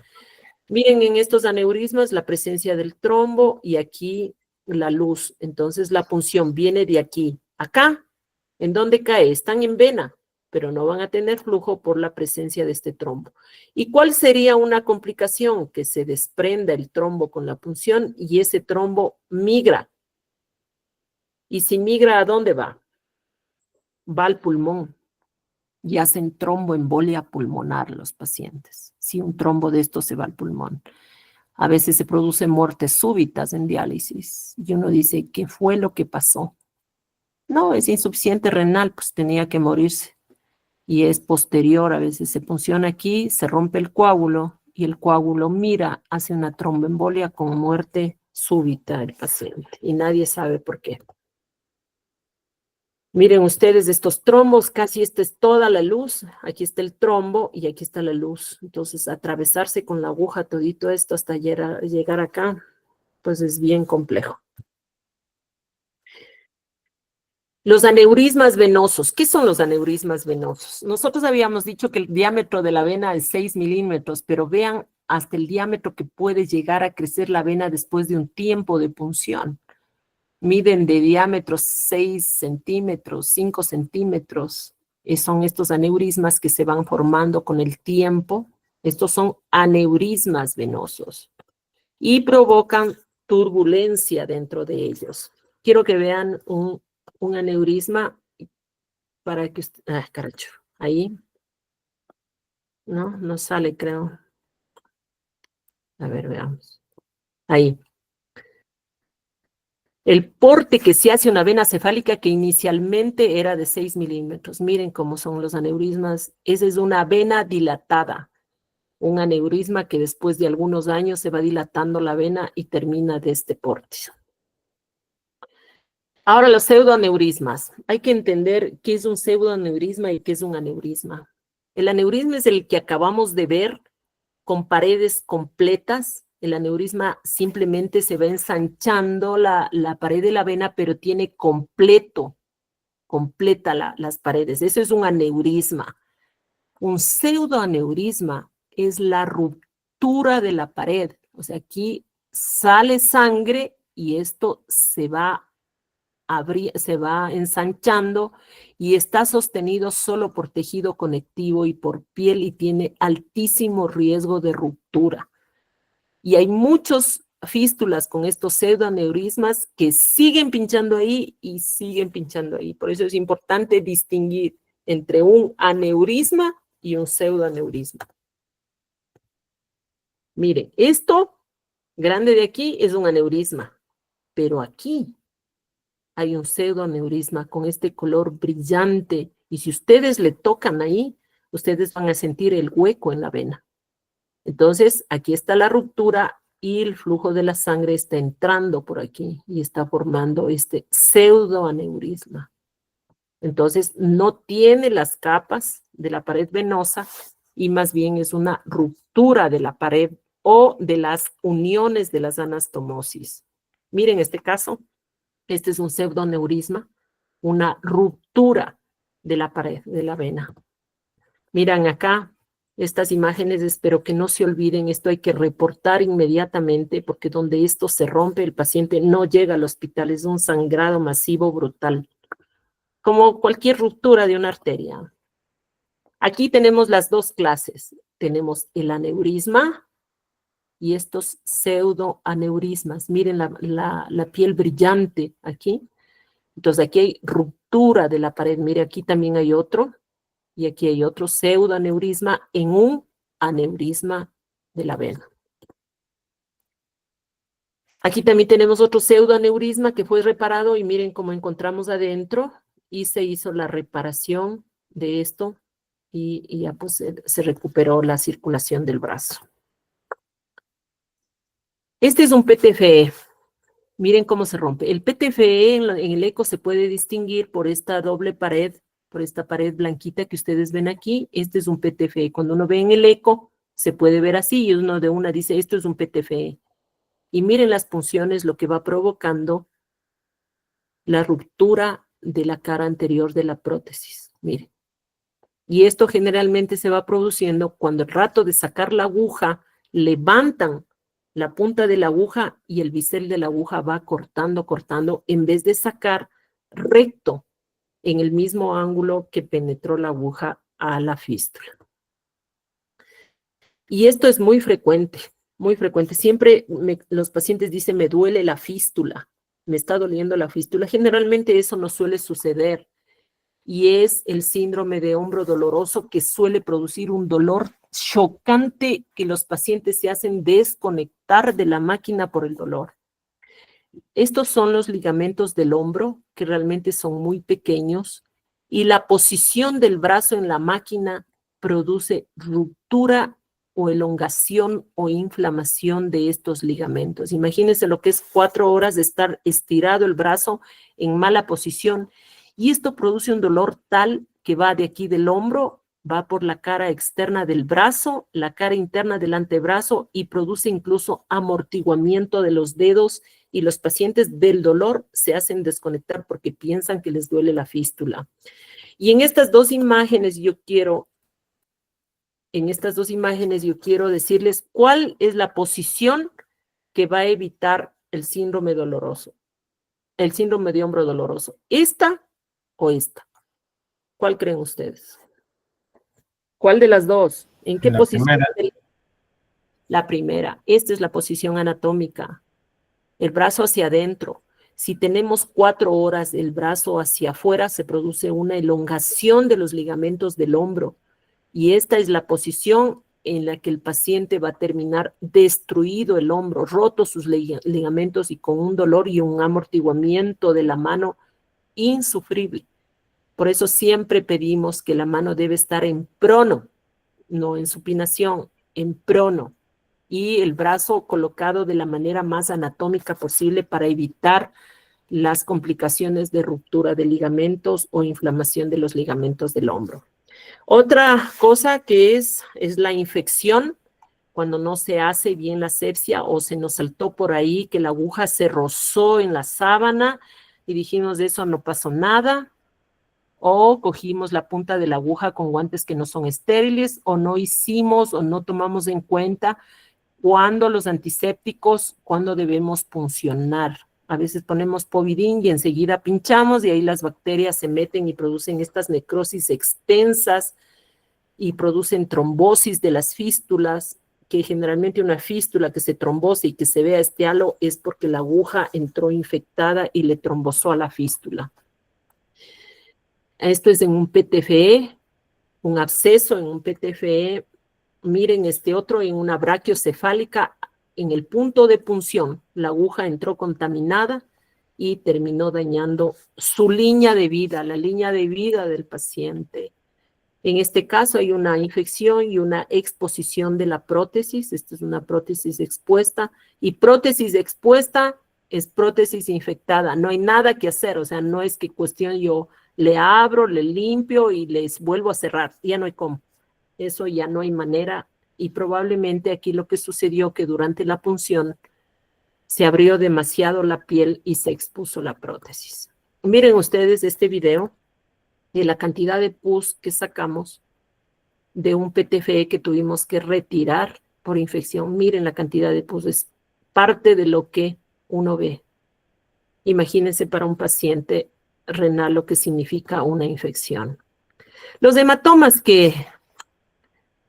Miren en estos aneurismas la presencia del trombo y aquí la luz. Entonces la punción viene de aquí. Acá, ¿en dónde cae? Están en vena, pero no van a tener flujo por la presencia de este trombo. ¿Y cuál sería una complicación? Que se desprenda el trombo con la punción y ese trombo migra. ¿Y si migra a dónde va? Va al pulmón. Y hacen tromboembolia pulmonar los pacientes. Si un trombo de estos se va al pulmón. A veces se producen muertes súbitas en diálisis. Y uno dice, ¿qué fue lo que pasó? No, es insuficiente renal, pues tenía que morirse. Y es posterior, a veces se punciona aquí, se rompe el coágulo y el coágulo mira, hace una tromboembolia con muerte súbita del paciente. Y nadie sabe por qué. Miren ustedes estos trombos, casi esta es toda la luz. Aquí está el trombo y aquí está la luz. Entonces, atravesarse con la aguja todito esto hasta llegar acá, pues es bien complejo. Los aneurismas venosos. ¿Qué son los aneurismas venosos? Nosotros habíamos dicho que el diámetro de la vena es 6 milímetros, pero vean hasta el diámetro que puede llegar a crecer la vena después de un tiempo de punción. Miden de diámetro 6 centímetros, 5 centímetros. Son estos aneurismas que se van formando con el tiempo. Estos son aneurismas venosos y provocan turbulencia dentro de ellos. Quiero que vean un aneurisma para que... caracho, ahí. No sale, creo. A ver, veamos. Ahí. El porte que se hace una vena cefálica que inicialmente era de 6 milímetros. Miren cómo son los aneurismas. Esa es una vena dilatada. Un aneurisma que después de algunos años se va dilatando la vena y termina de este porte. Ahora los pseudoaneurismas. Hay que entender qué es un pseudoaneurisma y qué es un aneurisma. El aneurisma es el que acabamos de ver con paredes completas. El aneurisma simplemente se va ensanchando la pared de la vena, pero tiene completa las paredes. Eso es un aneurisma. Un pseudoaneurisma es la ruptura de la pared. O sea, aquí sale sangre y esto se va ensanchando y está sostenido solo por tejido conectivo y por piel y tiene altísimo riesgo de ruptura. Y hay muchos fístulas con estos pseudoaneurismas que siguen pinchando ahí y siguen pinchando ahí. Por eso es importante distinguir entre un aneurisma y un pseudoaneurisma. Mire, esto grande de aquí es un aneurisma, pero aquí hay un pseudoaneurisma con este color brillante y si ustedes le tocan ahí, ustedes van a sentir el hueco en la vena. Entonces, aquí está la ruptura y el flujo de la sangre está entrando por aquí y está formando este pseudoaneurisma. Entonces, no tiene las capas de la pared venosa y más bien es una ruptura de la pared o de las uniones de las anastomosis. Miren este caso. Este es un pseudoaneurisma, una ruptura de la pared de la vena. Miran acá estas imágenes, espero que no se olviden, esto hay que reportar inmediatamente porque donde esto se rompe, el paciente no llega al hospital, es un sangrado masivo brutal, como cualquier ruptura de una arteria. Aquí tenemos las dos clases, tenemos el aneurisma y estos pseudoaneurismas. Miren la piel brillante aquí. Entonces aquí hay ruptura de la pared. Mire, aquí también hay otro. Y aquí hay otro pseudoaneurisma en un aneurisma de la vena. Aquí también tenemos otro pseudoaneurisma que fue reparado y miren cómo encontramos adentro y se hizo la reparación de esto y ya pues se recuperó la circulación del brazo. Este es un PTFE. Miren cómo se rompe. El PTFE en el eco se puede distinguir por esta doble pared, por esta pared blanquita que ustedes ven aquí. Este es un PTFE. Cuando uno ve en el eco, se puede ver así y uno de una dice, esto es un PTFE. Y miren las punciones, lo que va provocando la ruptura de la cara anterior de la prótesis. Miren. Y esto generalmente se va produciendo cuando al rato de sacar la aguja, levantan la punta de la aguja y el bisel de la aguja va cortando, en vez de sacar recto en el mismo ángulo que penetró la aguja a la fístula. Y esto es muy frecuente, muy frecuente. Siempre los pacientes dicen, me duele la fístula, me está doliendo la fístula. Generalmente eso no suele suceder. Y es el síndrome de hombro doloroso que suele producir un dolor chocante que los pacientes se hacen desconectar de la máquina por el dolor. Estos son los ligamentos del hombro, que realmente son muy pequeños, y la posición del brazo en la máquina produce ruptura o elongación o inflamación de estos ligamentos. Imagínense lo que es 4 horas de estar estirado el brazo en mala posición. Y esto produce un dolor tal que va de aquí del hombro, va por la cara externa del brazo, la cara interna del antebrazo y produce incluso amortiguamiento de los dedos y los pacientes del dolor se hacen desconectar porque piensan que les duele la fístula. Y en estas dos imágenes yo quiero decirles cuál es la posición que va a evitar el síndrome doloroso, el síndrome de hombro doloroso. ¿Esta o esta? ¿Cuál creen ustedes? ¿Cuál de las dos? ¿En qué posición? La primera. Esta es la posición anatómica. El brazo hacia adentro. Si tenemos 4 horas el brazo hacia afuera, se produce una elongación de los ligamentos del hombro. Y esta es la posición en la que el paciente va a terminar destruido el hombro, roto sus ligamentos y con un dolor y un amortiguamiento de la mano insufrible. Por eso siempre pedimos que la mano debe estar en prono, no en supinación, en prono. Y el brazo colocado de la manera más anatómica posible para evitar las complicaciones de ruptura de ligamentos o inflamación de los ligamentos del hombro. Otra cosa que es la infección, cuando no se hace bien la asepsia o se nos saltó por ahí que la aguja se rozó en la sábana y dijimos de eso no pasó nada. O cogimos la punta de la aguja con guantes que no son estériles, o no hicimos o no tomamos en cuenta cuando los antisépticos, cuando debemos puncionar. A veces ponemos povidín y enseguida pinchamos y ahí las bacterias se meten y producen estas necrosis extensas y producen trombosis de las fístulas, que generalmente una fístula que se trombose y que se vea este halo es porque la aguja entró infectada y le trombosó a la fístula. Esto es en un PTFE, un absceso en un PTFE. Miren este otro en una brachiocefálica, en el punto de punción. La aguja entró contaminada y terminó dañando su línea de vida, la línea de vida del paciente. En este caso hay una infección y una exposición de la prótesis. Esta es una prótesis expuesta. Y prótesis expuesta es prótesis infectada. No hay nada que hacer, o sea, no es que cuestión yo le abro, le limpio y les vuelvo a cerrar. Ya no hay cómo. Eso ya no hay manera. Y probablemente aquí lo que sucedió que durante la punción se abrió demasiado la piel y se expuso la prótesis. Miren ustedes este video de la cantidad de pus que sacamos de un PTFE que tuvimos que retirar por infección. Miren la cantidad de pus, es parte de lo que uno ve. Imagínense para un paciente renal lo que significa una infección. Los hematomas, que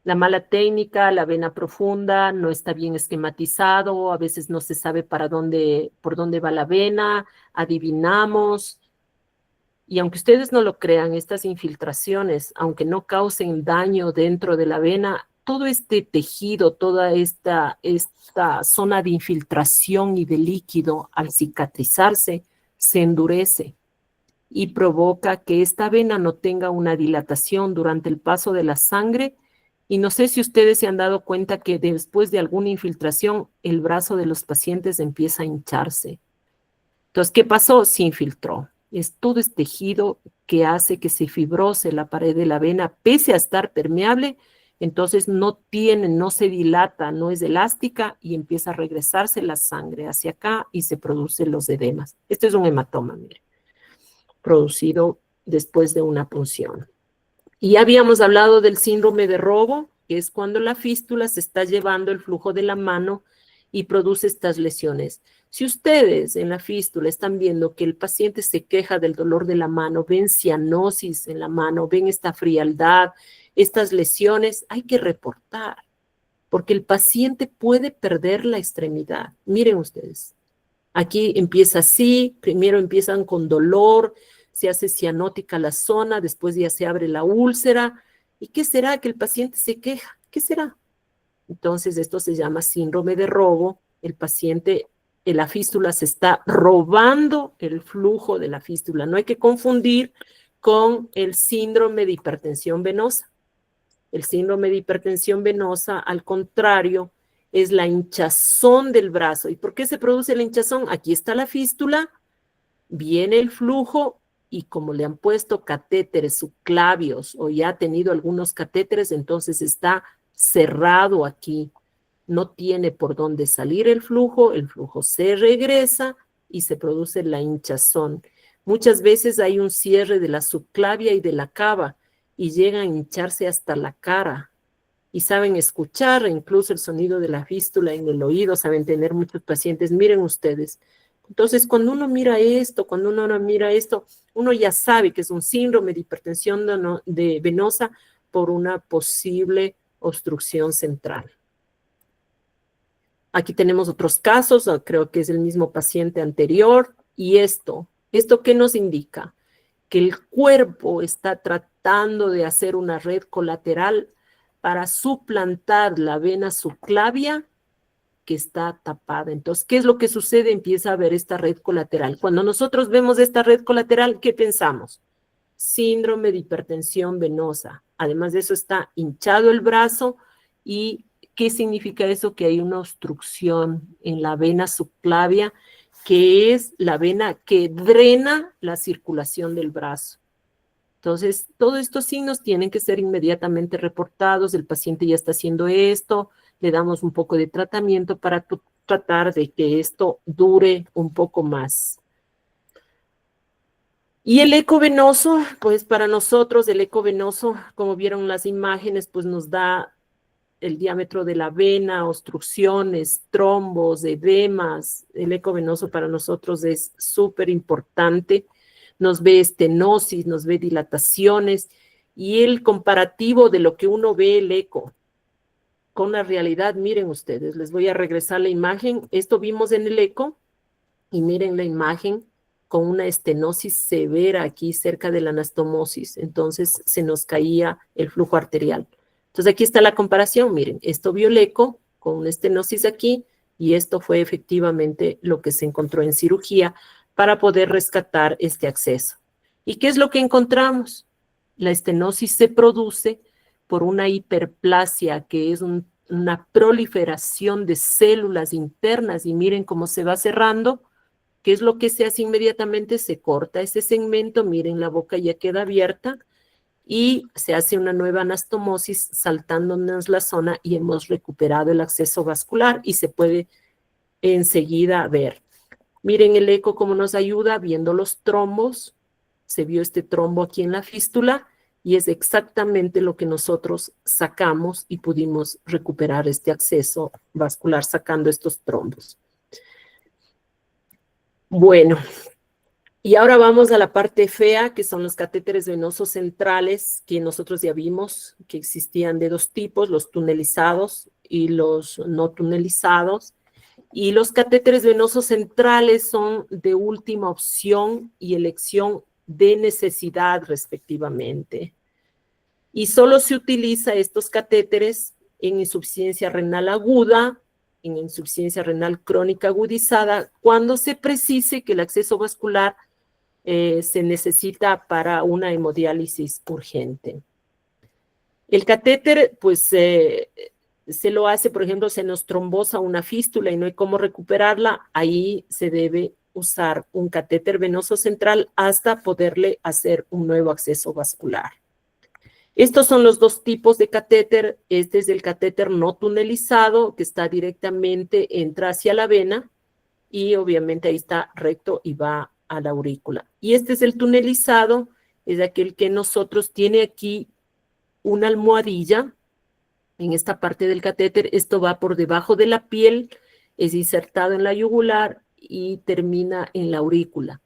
la mala técnica, la vena profunda, no está bien esquematizado, a veces no se sabe por dónde va la vena, adivinamos. Y aunque ustedes no lo crean, estas infiltraciones, aunque no causen daño dentro de la vena, todo este tejido, toda esta zona de infiltración y de líquido, al cicatrizarse, se endurece. y provoca que esta vena no tenga una dilatación durante el paso de la sangre. Y no sé si ustedes se han dado cuenta que después de alguna infiltración, el brazo de los pacientes empieza a hincharse. Entonces, ¿qué pasó? Se infiltró. Es todo este tejido que hace que se fibrose la pared de la vena, pese a estar permeable, entonces no se dilata, no es elástica y empieza a regresarse la sangre hacia acá y se producen los edemas. Este es un hematoma, mire, producido después de una punción. Y habíamos hablado del síndrome de Rogo, que es cuando la fístula se está llevando el flujo de la mano y produce estas lesiones. Si ustedes en la fístula están viendo que el paciente se queja del dolor de la mano, ven cianosis en la mano, ven esta frialdad, estas lesiones, hay que reportar, porque el paciente puede perder la extremidad. Miren ustedes, aquí empieza así, primero empiezan con dolor, se hace cianótica la zona, después ya se abre la úlcera. ¿Y qué será que el paciente se queja? ¿Qué será? Entonces esto se llama síndrome de Rogo. El paciente, en la fístula se está robando el flujo de la fístula. No hay que confundir con el síndrome de hipertensión venosa. El síndrome de hipertensión venosa, al contrario, es la hinchazón del brazo. ¿Y por qué se produce la hinchazón? Aquí está la fístula, viene el flujo y como le han puesto catéteres subclavios o ya ha tenido algunos catéteres, entonces está cerrado aquí. No tiene por dónde salir el flujo se regresa y se produce la hinchazón. Muchas veces hay un cierre de la subclavia y de la cava y llegan a hincharse hasta la cara. Y saben escuchar incluso el sonido de la fístula en el oído, saben tener muchos pacientes. Miren ustedes. Entonces, cuando uno mira esto, uno ya sabe que es un síndrome de hipertensión venosa por una posible obstrucción central. Aquí tenemos otros casos, creo que es el mismo paciente anterior. Y ¿esto qué nos indica? Que el cuerpo está tratando de hacer una red colateral para suplantar la vena subclavia que está tapada. Entonces, ¿qué es lo que sucede? Empieza a haber esta red colateral. Cuando nosotros vemos esta red colateral, ¿qué pensamos? Síndrome de hipertensión venosa. Además de eso, está hinchado el brazo. ¿Y qué significa eso? Que hay una obstrucción en la vena subclavia, que es la vena que drena la circulación del brazo. Entonces, todos estos signos tienen que ser inmediatamente reportados. El paciente ya está haciendo esto, le damos un poco de tratamiento para tratar de que esto dure un poco más. Y el eco venoso, pues para nosotros el eco venoso, como vieron las imágenes, pues nos da el diámetro de la vena, obstrucciones, trombos, edemas. El eco venoso para nosotros es súper importante. Nos ve estenosis, nos ve dilataciones, y el comparativo de lo que uno ve el eco con la realidad, miren ustedes, les voy a regresar la imagen. Esto vimos en el eco, y miren la imagen con una estenosis severa aquí cerca de la anastomosis, entonces se nos caía el flujo arterial. Entonces aquí está la comparación, miren, esto vio el eco con una estenosis aquí, y esto fue efectivamente lo que se encontró en cirugía para poder rescatar este acceso. ¿Y qué es lo que encontramos? La estenosis se produce por una hiperplasia, que es una proliferación de células internas, y miren cómo se va cerrando. ¿Qué es lo que se hace inmediatamente? Se corta ese segmento, miren, la boca ya queda abierta, y se hace una nueva anastomosis saltándonos la zona, y hemos recuperado el acceso vascular, y se puede enseguida ver. Miren el eco cómo nos ayuda, viendo los trombos. Se vio este trombo aquí en la fístula, y es exactamente lo que nosotros sacamos, y pudimos recuperar este acceso vascular sacando estos trombos. Bueno, y ahora vamos a la parte fea, que son los catéteres venosos centrales, que nosotros ya vimos que existían de dos tipos, los tunelizados y los no tunelizados. Y los catéteres venosos centrales son de última opción y elección de necesidad, respectivamente. Y solo se utiliza estos catéteres en insuficiencia renal aguda, en insuficiencia renal crónica agudizada, cuando se precise que el acceso vascular se necesita para una hemodiálisis urgente. El catéter, pues, se lo hace, por ejemplo, se nos trombosa una fístula y no hay cómo recuperarla, ahí se debe usar un catéter venoso central hasta poderle hacer un nuevo acceso vascular. Estos son los dos tipos de catéter. Este es el catéter no tunelizado, que está directamente, entra hacia la vena y obviamente ahí está recto y va a la aurícula. Y este es el tunelizado, es aquel que nosotros tiene aquí una almohadilla en esta parte del catéter. Esto va por debajo de la piel, es insertado en la yugular y termina en la aurícula.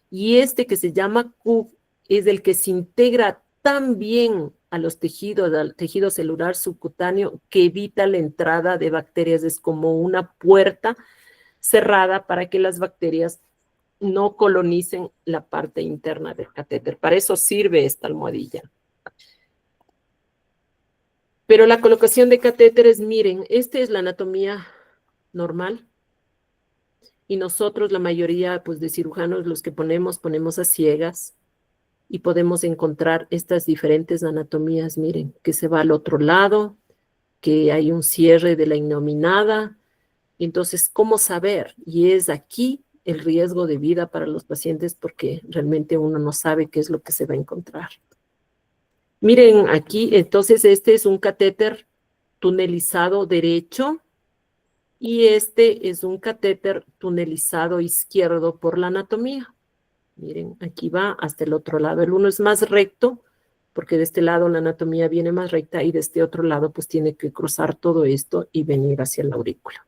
Y este que se llama CUF es el que se integra tan bien a los tejidos, al tejido celular subcutáneo, que evita la entrada de bacterias. Es como una puerta cerrada para que las bacterias no colonicen la parte interna del catéter. Para eso sirve esta almohadilla. Pero la colocación de catéteres, miren, esta es la anatomía normal. Y nosotros, la mayoría pues, de cirujanos, los que ponemos a ciegas. Y podemos encontrar estas diferentes anatomías, miren, que se va al otro lado, que hay un cierre de la innominada. Entonces, ¿cómo saber? Y es aquí el riesgo de vida para los pacientes, porque realmente uno no sabe qué es lo que se va a encontrar. Miren aquí, entonces este es un catéter tunelizado derecho y este es un catéter tunelizado izquierdo por la anatomía. Miren, aquí va hasta el otro lado. El uno es más recto, porque de este lado la anatomía viene más recta y de este otro lado pues tiene que cruzar todo esto y venir hacia la aurícula.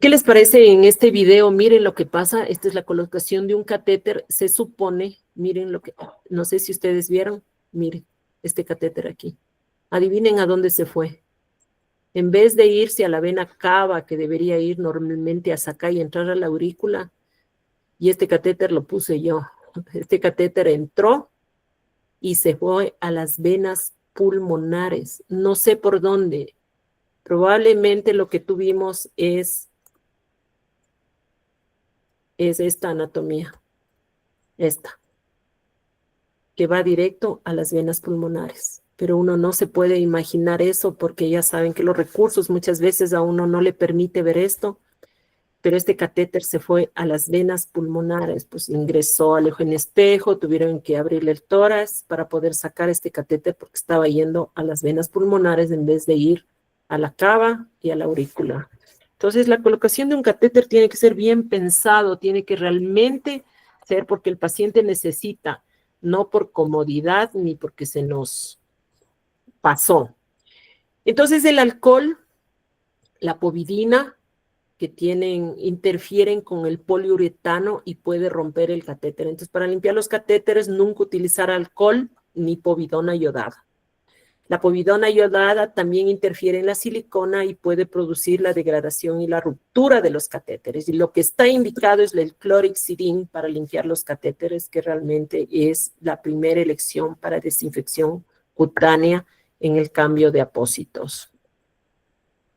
¿Qué les parece en este video? Miren lo que pasa. Esta es la colocación de un catéter. Se supone, miren lo que, no sé si ustedes vieron, miren este catéter aquí. Adivinen a dónde se fue. En vez de irse a la vena cava, que debería ir normalmente hasta acá y entrar a la aurícula, y este catéter lo puse yo. Este catéter entró y se fue a las venas pulmonares. No sé por dónde. Probablemente lo que tuvimos es esta anatomía. Esta. Que va directo a las venas pulmonares. Pero uno no se puede imaginar eso porque ya saben que los recursos muchas veces a uno no le permite ver esto. Pero este catéter se fue a las venas pulmonares, pues ingresó al ojo en espejo, tuvieron que abrirle el tórax para poder sacar este catéter porque estaba yendo a las venas pulmonares en vez de ir a la cava y a la aurícula. Entonces, la colocación de un catéter tiene que ser bien pensado, tiene que realmente ser porque el paciente necesita, no por comodidad ni porque se nos pasó. Entonces, el alcohol, la povidina, que interfieren con el poliuretano y puede romper el catéter. Entonces, para limpiar los catéteres, nunca utilizar alcohol ni povidona iodada. La povidona iodada también interfiere en la silicona y puede producir la degradación y la ruptura de los catéteres. Y lo que está indicado es el clorhexidin para limpiar los catéteres, que realmente es la primera elección para desinfección cutánea en el cambio de apósitos.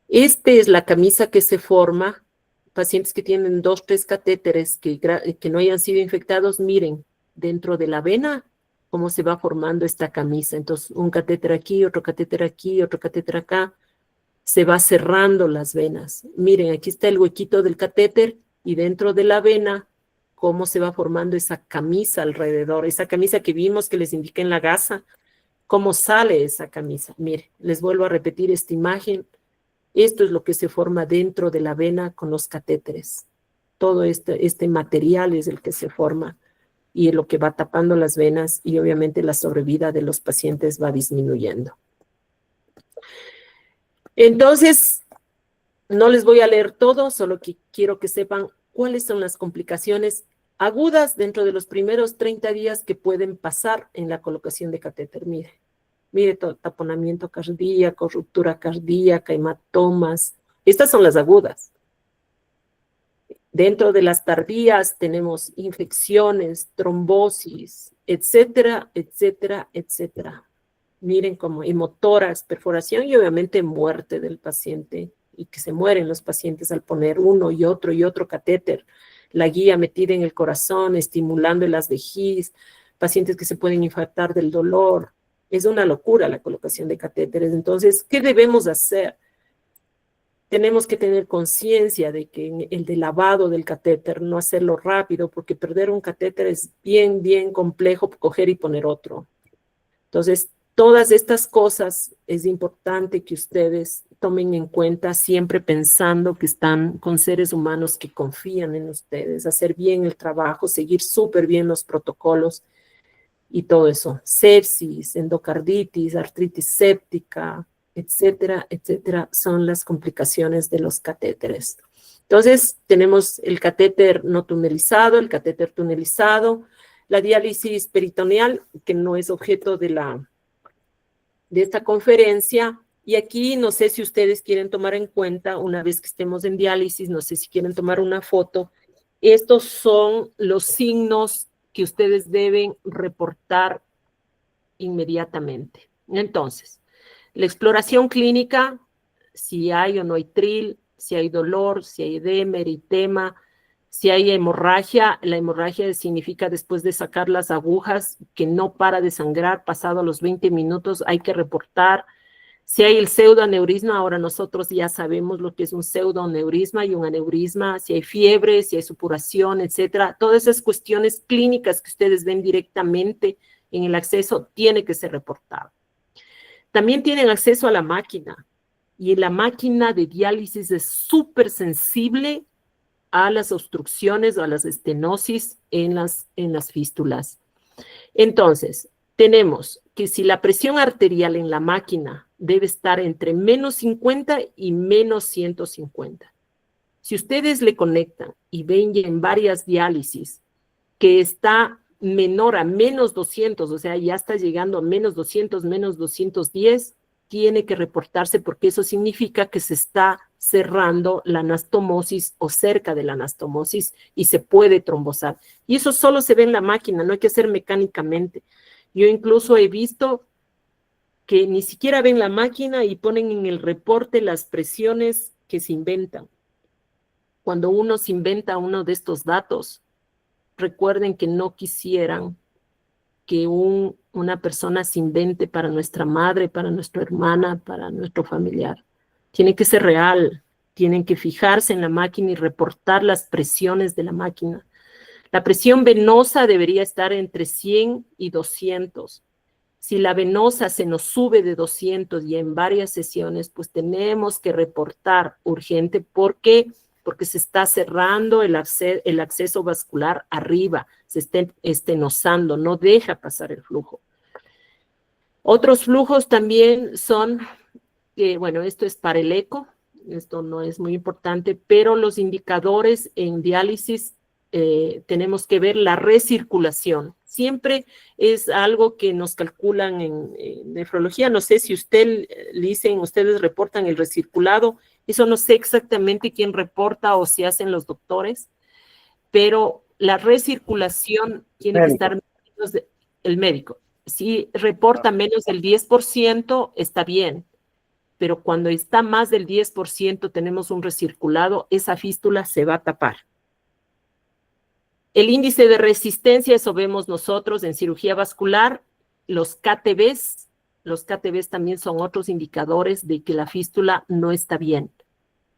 Esta es la camisa que se forma. Pacientes que tienen 2, 3 catéteres que no hayan sido infectados, miren, dentro de la vena, cómo se va formando esta camisa. Entonces, un catéter aquí, otro catéter aquí, otro catéter acá. Se va cerrando las venas. Miren, aquí está el huequito del catéter y dentro de la vena, cómo se va formando esa camisa alrededor. Esa camisa que vimos que les indiqué en la gasa, cómo sale esa camisa. Miren, les vuelvo a repetir esta imagen. Esto es lo que se forma dentro de la vena con los catéteres. Todo este material es el que se forma y lo que va tapando las venas y obviamente la sobrevida de los pacientes va disminuyendo. Entonces, no les voy a leer todo, solo que quiero que sepan cuáles son las complicaciones agudas dentro de los primeros 30 días que pueden pasar en la colocación de catéter. Mire, taponamiento cardíaco, ruptura cardíaca, hematomas. Estas son las agudas. Dentro de las tardías tenemos infecciones, trombosis, etcétera, etcétera, etcétera. Miren como hemotórax, perforación y obviamente muerte del paciente y que se mueren los pacientes al poner uno y otro catéter. la guía metida en el corazón, estimulando el haz de His, pacientes que se pueden infartar del dolor. Es una locura la colocación de catéteres. Entonces, ¿qué debemos hacer? Tenemos que tener conciencia de que el de lavado del catéter, no hacerlo rápido, porque perder un catéter es bien, bien complejo coger y poner otro. Entonces, todas estas cosas es importante que ustedes tomen en cuenta, siempre pensando que están con seres humanos que confían en ustedes, hacer bien el trabajo, seguir súper bien los protocolos y todo eso. Sepsis, endocarditis, artritis séptica, etcétera, etcétera, son las complicaciones de los catéteres. Entonces, tenemos el catéter no tunelizado, el catéter tunelizado, la diálisis peritoneal, que no es objeto de esta conferencia, y aquí no sé si ustedes quieren tomar en cuenta, una vez que estemos en diálisis, no sé si quieren tomar una foto, estos son los signos que ustedes deben reportar inmediatamente. Entonces, la exploración clínica, si hay o no hay tril, si hay dolor, si hay edema, eritema, si hay hemorragia. La hemorragia significa después de sacar las agujas que no para de sangrar, pasado los 20 minutos hay que reportar. Si hay el pseudoaneurisma, ahora nosotros ya sabemos lo que es un pseudoaneurisma y un aneurisma, si hay fiebre, si hay supuración, etcétera. Todas esas cuestiones clínicas que ustedes ven directamente en el acceso tiene que ser reportado. También tienen acceso a la máquina, y la máquina de diálisis es súper sensible a las obstrucciones o a las estenosis en las fístulas. Entonces, tenemos que si la presión arterial en la máquina debe estar entre menos 50 y menos 150. Si ustedes le conectan y ven ya en varias diálisis que está menor a menos 200, o sea, ya está llegando a menos 200, menos 210, tiene que reportarse porque eso significa que se está cerrando la anastomosis o cerca de la anastomosis y se puede trombosar. Y eso solo se ve en la máquina, no hay que hacer mecánicamente. Yo incluso he visto que ni siquiera ven la máquina y ponen en el reporte las presiones que se inventan. Cuando uno se inventa uno de estos datos, recuerden que no quisieran que una persona se invente para nuestra madre, para nuestra hermana, para nuestro familiar. Tiene que ser real, tienen que fijarse en la máquina y reportar las presiones de la máquina. La presión venosa debería estar entre 100 y 200. Si la venosa se nos sube de 200 y en varias sesiones, pues tenemos que reportar urgente. ¿Por qué? Porque se está cerrando el acceso vascular arriba, se está estenosando, no deja pasar el flujo. Otros flujos también son, bueno, esto es para el eco, esto no es muy importante, pero los indicadores en diálisis tenemos que ver la recirculación. Siempre es algo que nos calculan en nefrología. No sé si ustedes reportan el recirculado. Eso no sé exactamente quién reporta o si hacen los doctores, pero la recirculación tiene que estar menos el médico. Si reporta menos del 10%, está bien, pero cuando está más del 10%, tenemos un recirculado, esa fístula se va a tapar. El índice de resistencia, eso vemos nosotros en cirugía vascular, los KTVs también son otros indicadores de que la fístula no está bien.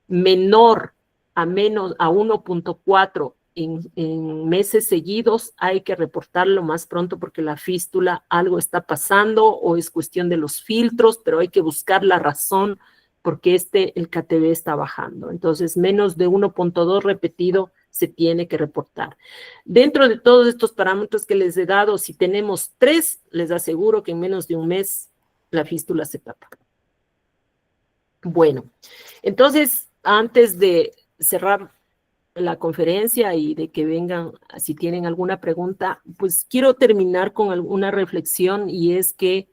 Menor a 1.4 en meses seguidos, hay que reportarlo más pronto porque la fístula algo está pasando o es cuestión de los filtros, pero hay que buscar la razón porque el KTV está bajando. Entonces, menos de 1.2 repetido se tiene que reportar. Dentro de todos estos parámetros que les he dado, si tenemos 3, les aseguro que en menos de un mes la fístula se tapa. Bueno, entonces, antes de cerrar la conferencia y de que vengan, si tienen alguna pregunta, pues quiero terminar con alguna reflexión, y es que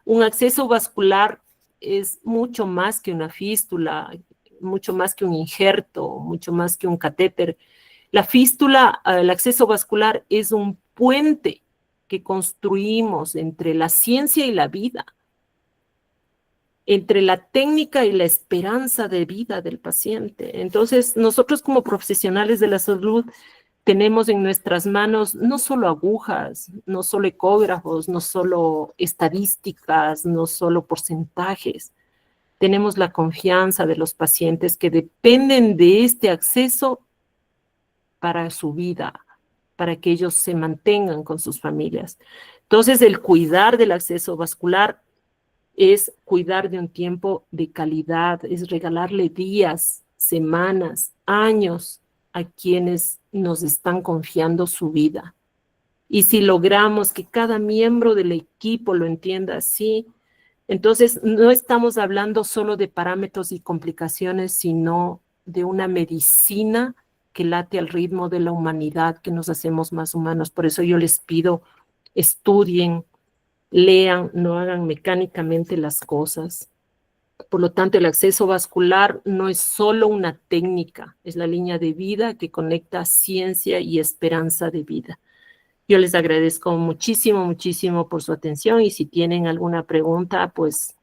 un acceso vascular es mucho más que una fístula, mucho más que un injerto, mucho más que un catéter. La fístula, el acceso vascular es un puente que construimos entre la ciencia y la vida, entre la técnica y la esperanza de vida del paciente. Entonces, nosotros como profesionales de la salud tenemos en nuestras manos no solo agujas, no solo ecógrafos, no solo estadísticas, no solo porcentajes. Tenemos la confianza de los pacientes que dependen de este acceso para su vida, para que ellos se mantengan con sus familias. Entonces, el cuidar del acceso vascular es cuidar de un tiempo de calidad, es regalarle días, semanas, años a quienes nos están confiando su vida. Y si logramos que cada miembro del equipo lo entienda así, entonces no estamos hablando solo de parámetros y complicaciones, sino de una medicina que late al ritmo de la humanidad, que nos hacemos más humanos. Por eso yo les pido, estudien, lean, no hagan mecánicamente las cosas. Por lo tanto, el acceso vascular no es solo una técnica, es la línea de vida que conecta ciencia y esperanza de vida. Yo les agradezco muchísimo, muchísimo por su atención y si tienen alguna pregunta, pues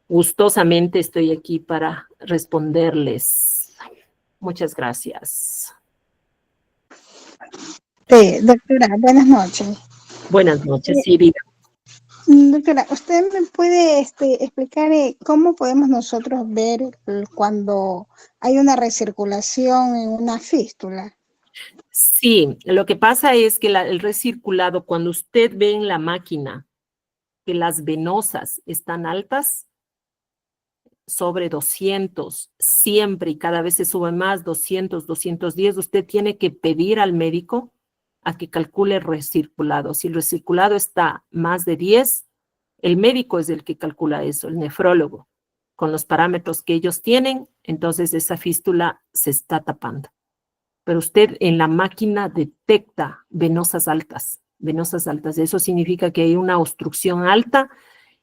gustosamente estoy aquí para responderles. Muchas gracias. Sí, doctora, buenas noches. Buenas noches, sí, diga. Doctora, ¿usted me puede explicar cómo podemos nosotros ver cuando hay una recirculación en una fístula? Sí, lo que pasa es que el recirculado, cuando usted ve en la máquina que las venosas están altas, sobre 200, siempre y cada vez se sube más, 200, 210, usted tiene que pedir al médico a que calcule el recirculado. Si el recirculado está más de 10, el médico es el que calcula eso, el nefrólogo. Con los parámetros que ellos tienen, entonces esa fístula se está tapando. Pero usted en la máquina detecta venosas altas, venosas altas. Eso significa que hay una obstrucción alta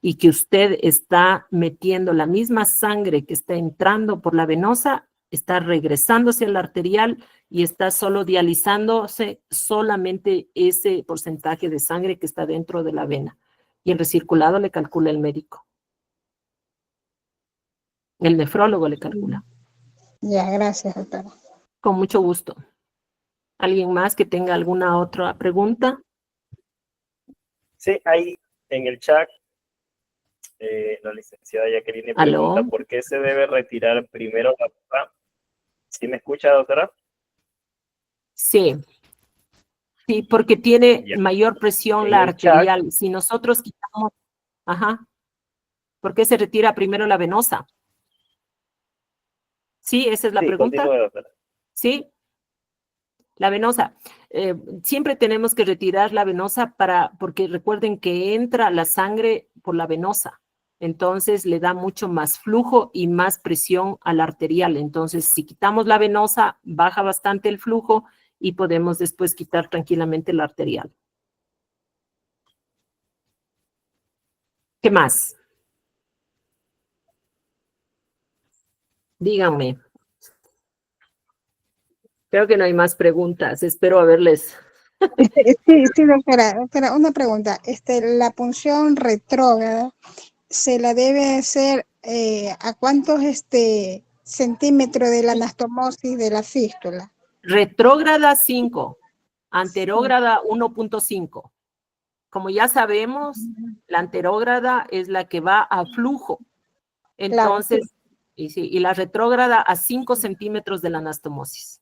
y que usted está metiendo la misma sangre que está entrando por la venosa, está regresándose a la arterial y está solo dializándose solamente ese porcentaje de sangre que está dentro de la vena. Y el recirculado le calcula el médico. El nefrólogo le calcula. Ya, gracias, doctora. Con mucho gusto. ¿Alguien más que tenga alguna otra pregunta? Sí, ahí en el chat, la licenciada Jacqueline pregunta, ¿Aló? ¿por qué se debe retirar primero la vena? ¿Sí me escucha, doctora? Sí. Sí, porque tiene Ya. mayor presión En la el chat, arterial. Si nosotros quitamos, ajá, ¿por qué se retira primero la venosa? Sí, esa es la sí, pregunta. continúe, doctora. Sí, la venosa. Siempre tenemos que retirar la venosa porque recuerden que entra la sangre por la venosa. Entonces le da mucho más flujo y más presión a la arterial. Entonces, si quitamos la venosa, baja bastante el flujo y podemos después quitar tranquilamente la arterial. ¿Qué más? Díganme. Creo que no hay más preguntas. Espero haberles... Sí, doctora, una pregunta. La punción retrógrada se la debe hacer ¿a cuántos centímetros de la anastomosis de la fístula? Retrógrada 5, anterógrada 1.5. Como ya sabemos, la anterógrada es la que va a flujo. Entonces, Claro, sí. y la retrógrada a 5 centímetros de la anastomosis.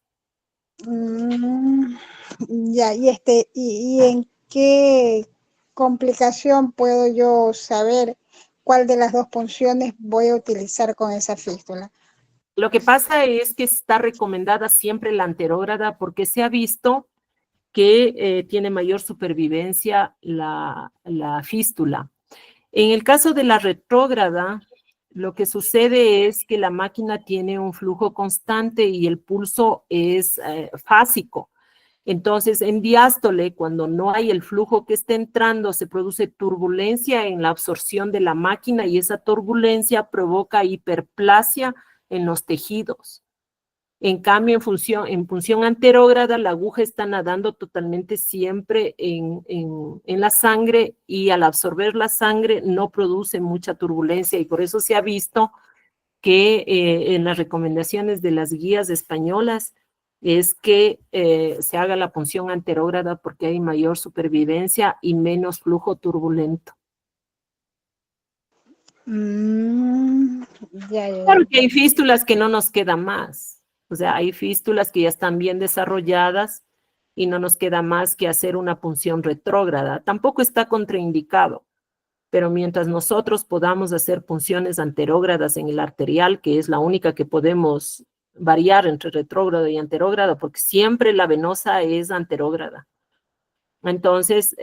Ya, y en qué complicación puedo yo saber cuál de las dos punciones voy a utilizar con esa fístula? Lo que pasa es que está recomendada siempre la anterógrada porque se ha visto que tiene mayor supervivencia la fístula. En el caso de la retrógrada, lo que sucede es que la máquina tiene un flujo constante y el pulso es fásico. Entonces, en diástole, cuando no hay el flujo que está entrando, se produce turbulencia en la absorción de la máquina y esa turbulencia provoca hiperplasia en los tejidos. En cambio, en función anterógrada, la aguja está nadando totalmente siempre en la sangre y al absorber la sangre no produce mucha turbulencia y por eso se ha visto que en las recomendaciones de las guías españolas es que se haga la punción anterógrada porque hay mayor supervivencia y menos flujo turbulento. Claro que hay fístulas que no nos queda más. O sea, hay fístulas que ya están bien desarrolladas y no nos queda más que hacer una punción retrógrada. Tampoco está contraindicado, pero mientras nosotros podamos hacer punciones anterógradas en el arterial, que es la única que podemos variar entre retrógrado y anterógrado, porque siempre la venosa es anterógrada. Entonces,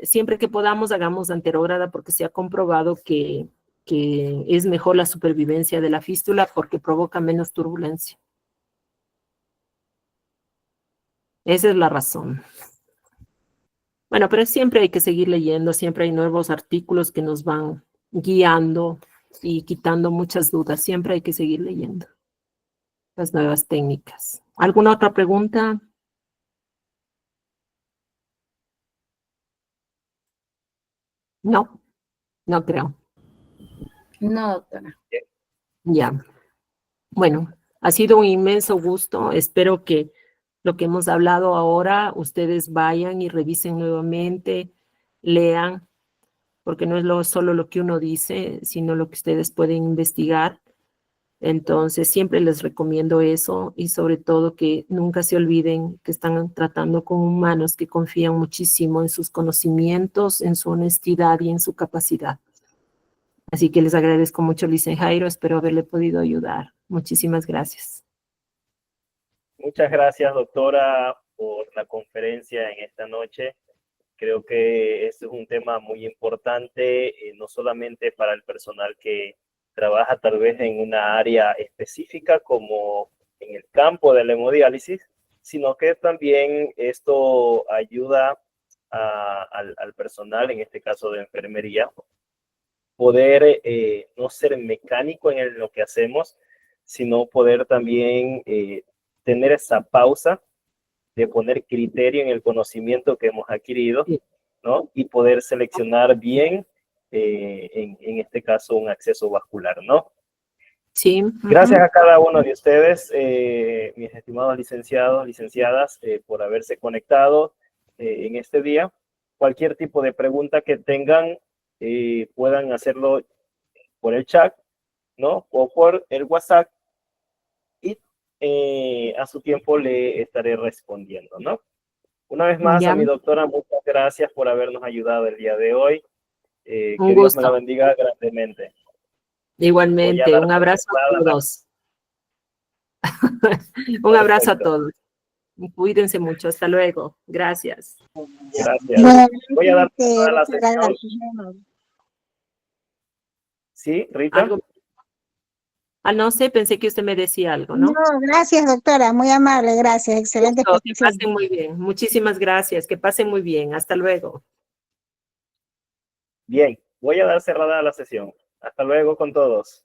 siempre que podamos, hagamos anterógrada porque se ha comprobado que es mejor la supervivencia de la fístula porque provoca menos turbulencia. Esa es la razón. Bueno, pero siempre hay que seguir leyendo, siempre hay nuevos artículos que nos van guiando y quitando muchas dudas. Siempre hay que seguir leyendo las nuevas técnicas. ¿Alguna otra pregunta? No, no creo. No, doctora. Ya. Bueno, ha sido un inmenso gusto. Espero que lo que hemos hablado ahora, ustedes vayan y revisen nuevamente, lean, porque no es solo lo que uno dice, sino lo que ustedes pueden investigar. Entonces, siempre les recomiendo eso y sobre todo que nunca se olviden que están tratando con humanos que confían muchísimo en sus conocimientos, en su honestidad y en su capacidad. Así que les agradezco mucho, Licen Jairo, espero haberle podido ayudar. Muchísimas gracias. Muchas gracias, doctora, por la conferencia en esta noche. Creo que este es un tema muy importante, no solamente para el personal que trabaja tal vez en una área específica como en el campo de la hemodiálisis, sino que también esto ayuda al personal, en este caso de enfermería, poder no ser mecánico en lo que hacemos, sino poder también tener esa pausa de poner criterio en el conocimiento que hemos adquirido, ¿no? Y poder seleccionar bien, en este caso, un acceso vascular, ¿no? Sí. Gracias a cada uno de ustedes, mis estimados licenciados, licenciadas, por haberse conectado en este día. Cualquier tipo de pregunta que tengan, puedan hacerlo por el chat, ¿no? O por el WhatsApp. Y a su tiempo le estaré respondiendo, ¿no? Una vez más, Ya. a mi doctora, muchas gracias por habernos ayudado el día de hoy. Que Un Dios me la gusto. bendiga grandemente. Voy a Igualmente, dar un abrazo a cerrada la- todos. Un abrazo a Perfecto. todos. Cuídense mucho. Hasta luego. Gracias. Gracias. Voy a dar cerrada la Doctora, sesión. gracias. ¿Sí, Rita? ¿Algo? Ah, no sé, pensé que usted me decía algo, ¿no? No, gracias, doctora, muy amable, gracias, excelente Gusto, que exposición. pasen muy bien. Muchísimas gracias. Que pasen muy bien. Hasta luego. Bien, voy a dar cerrada la sesión. Hasta luego con todos.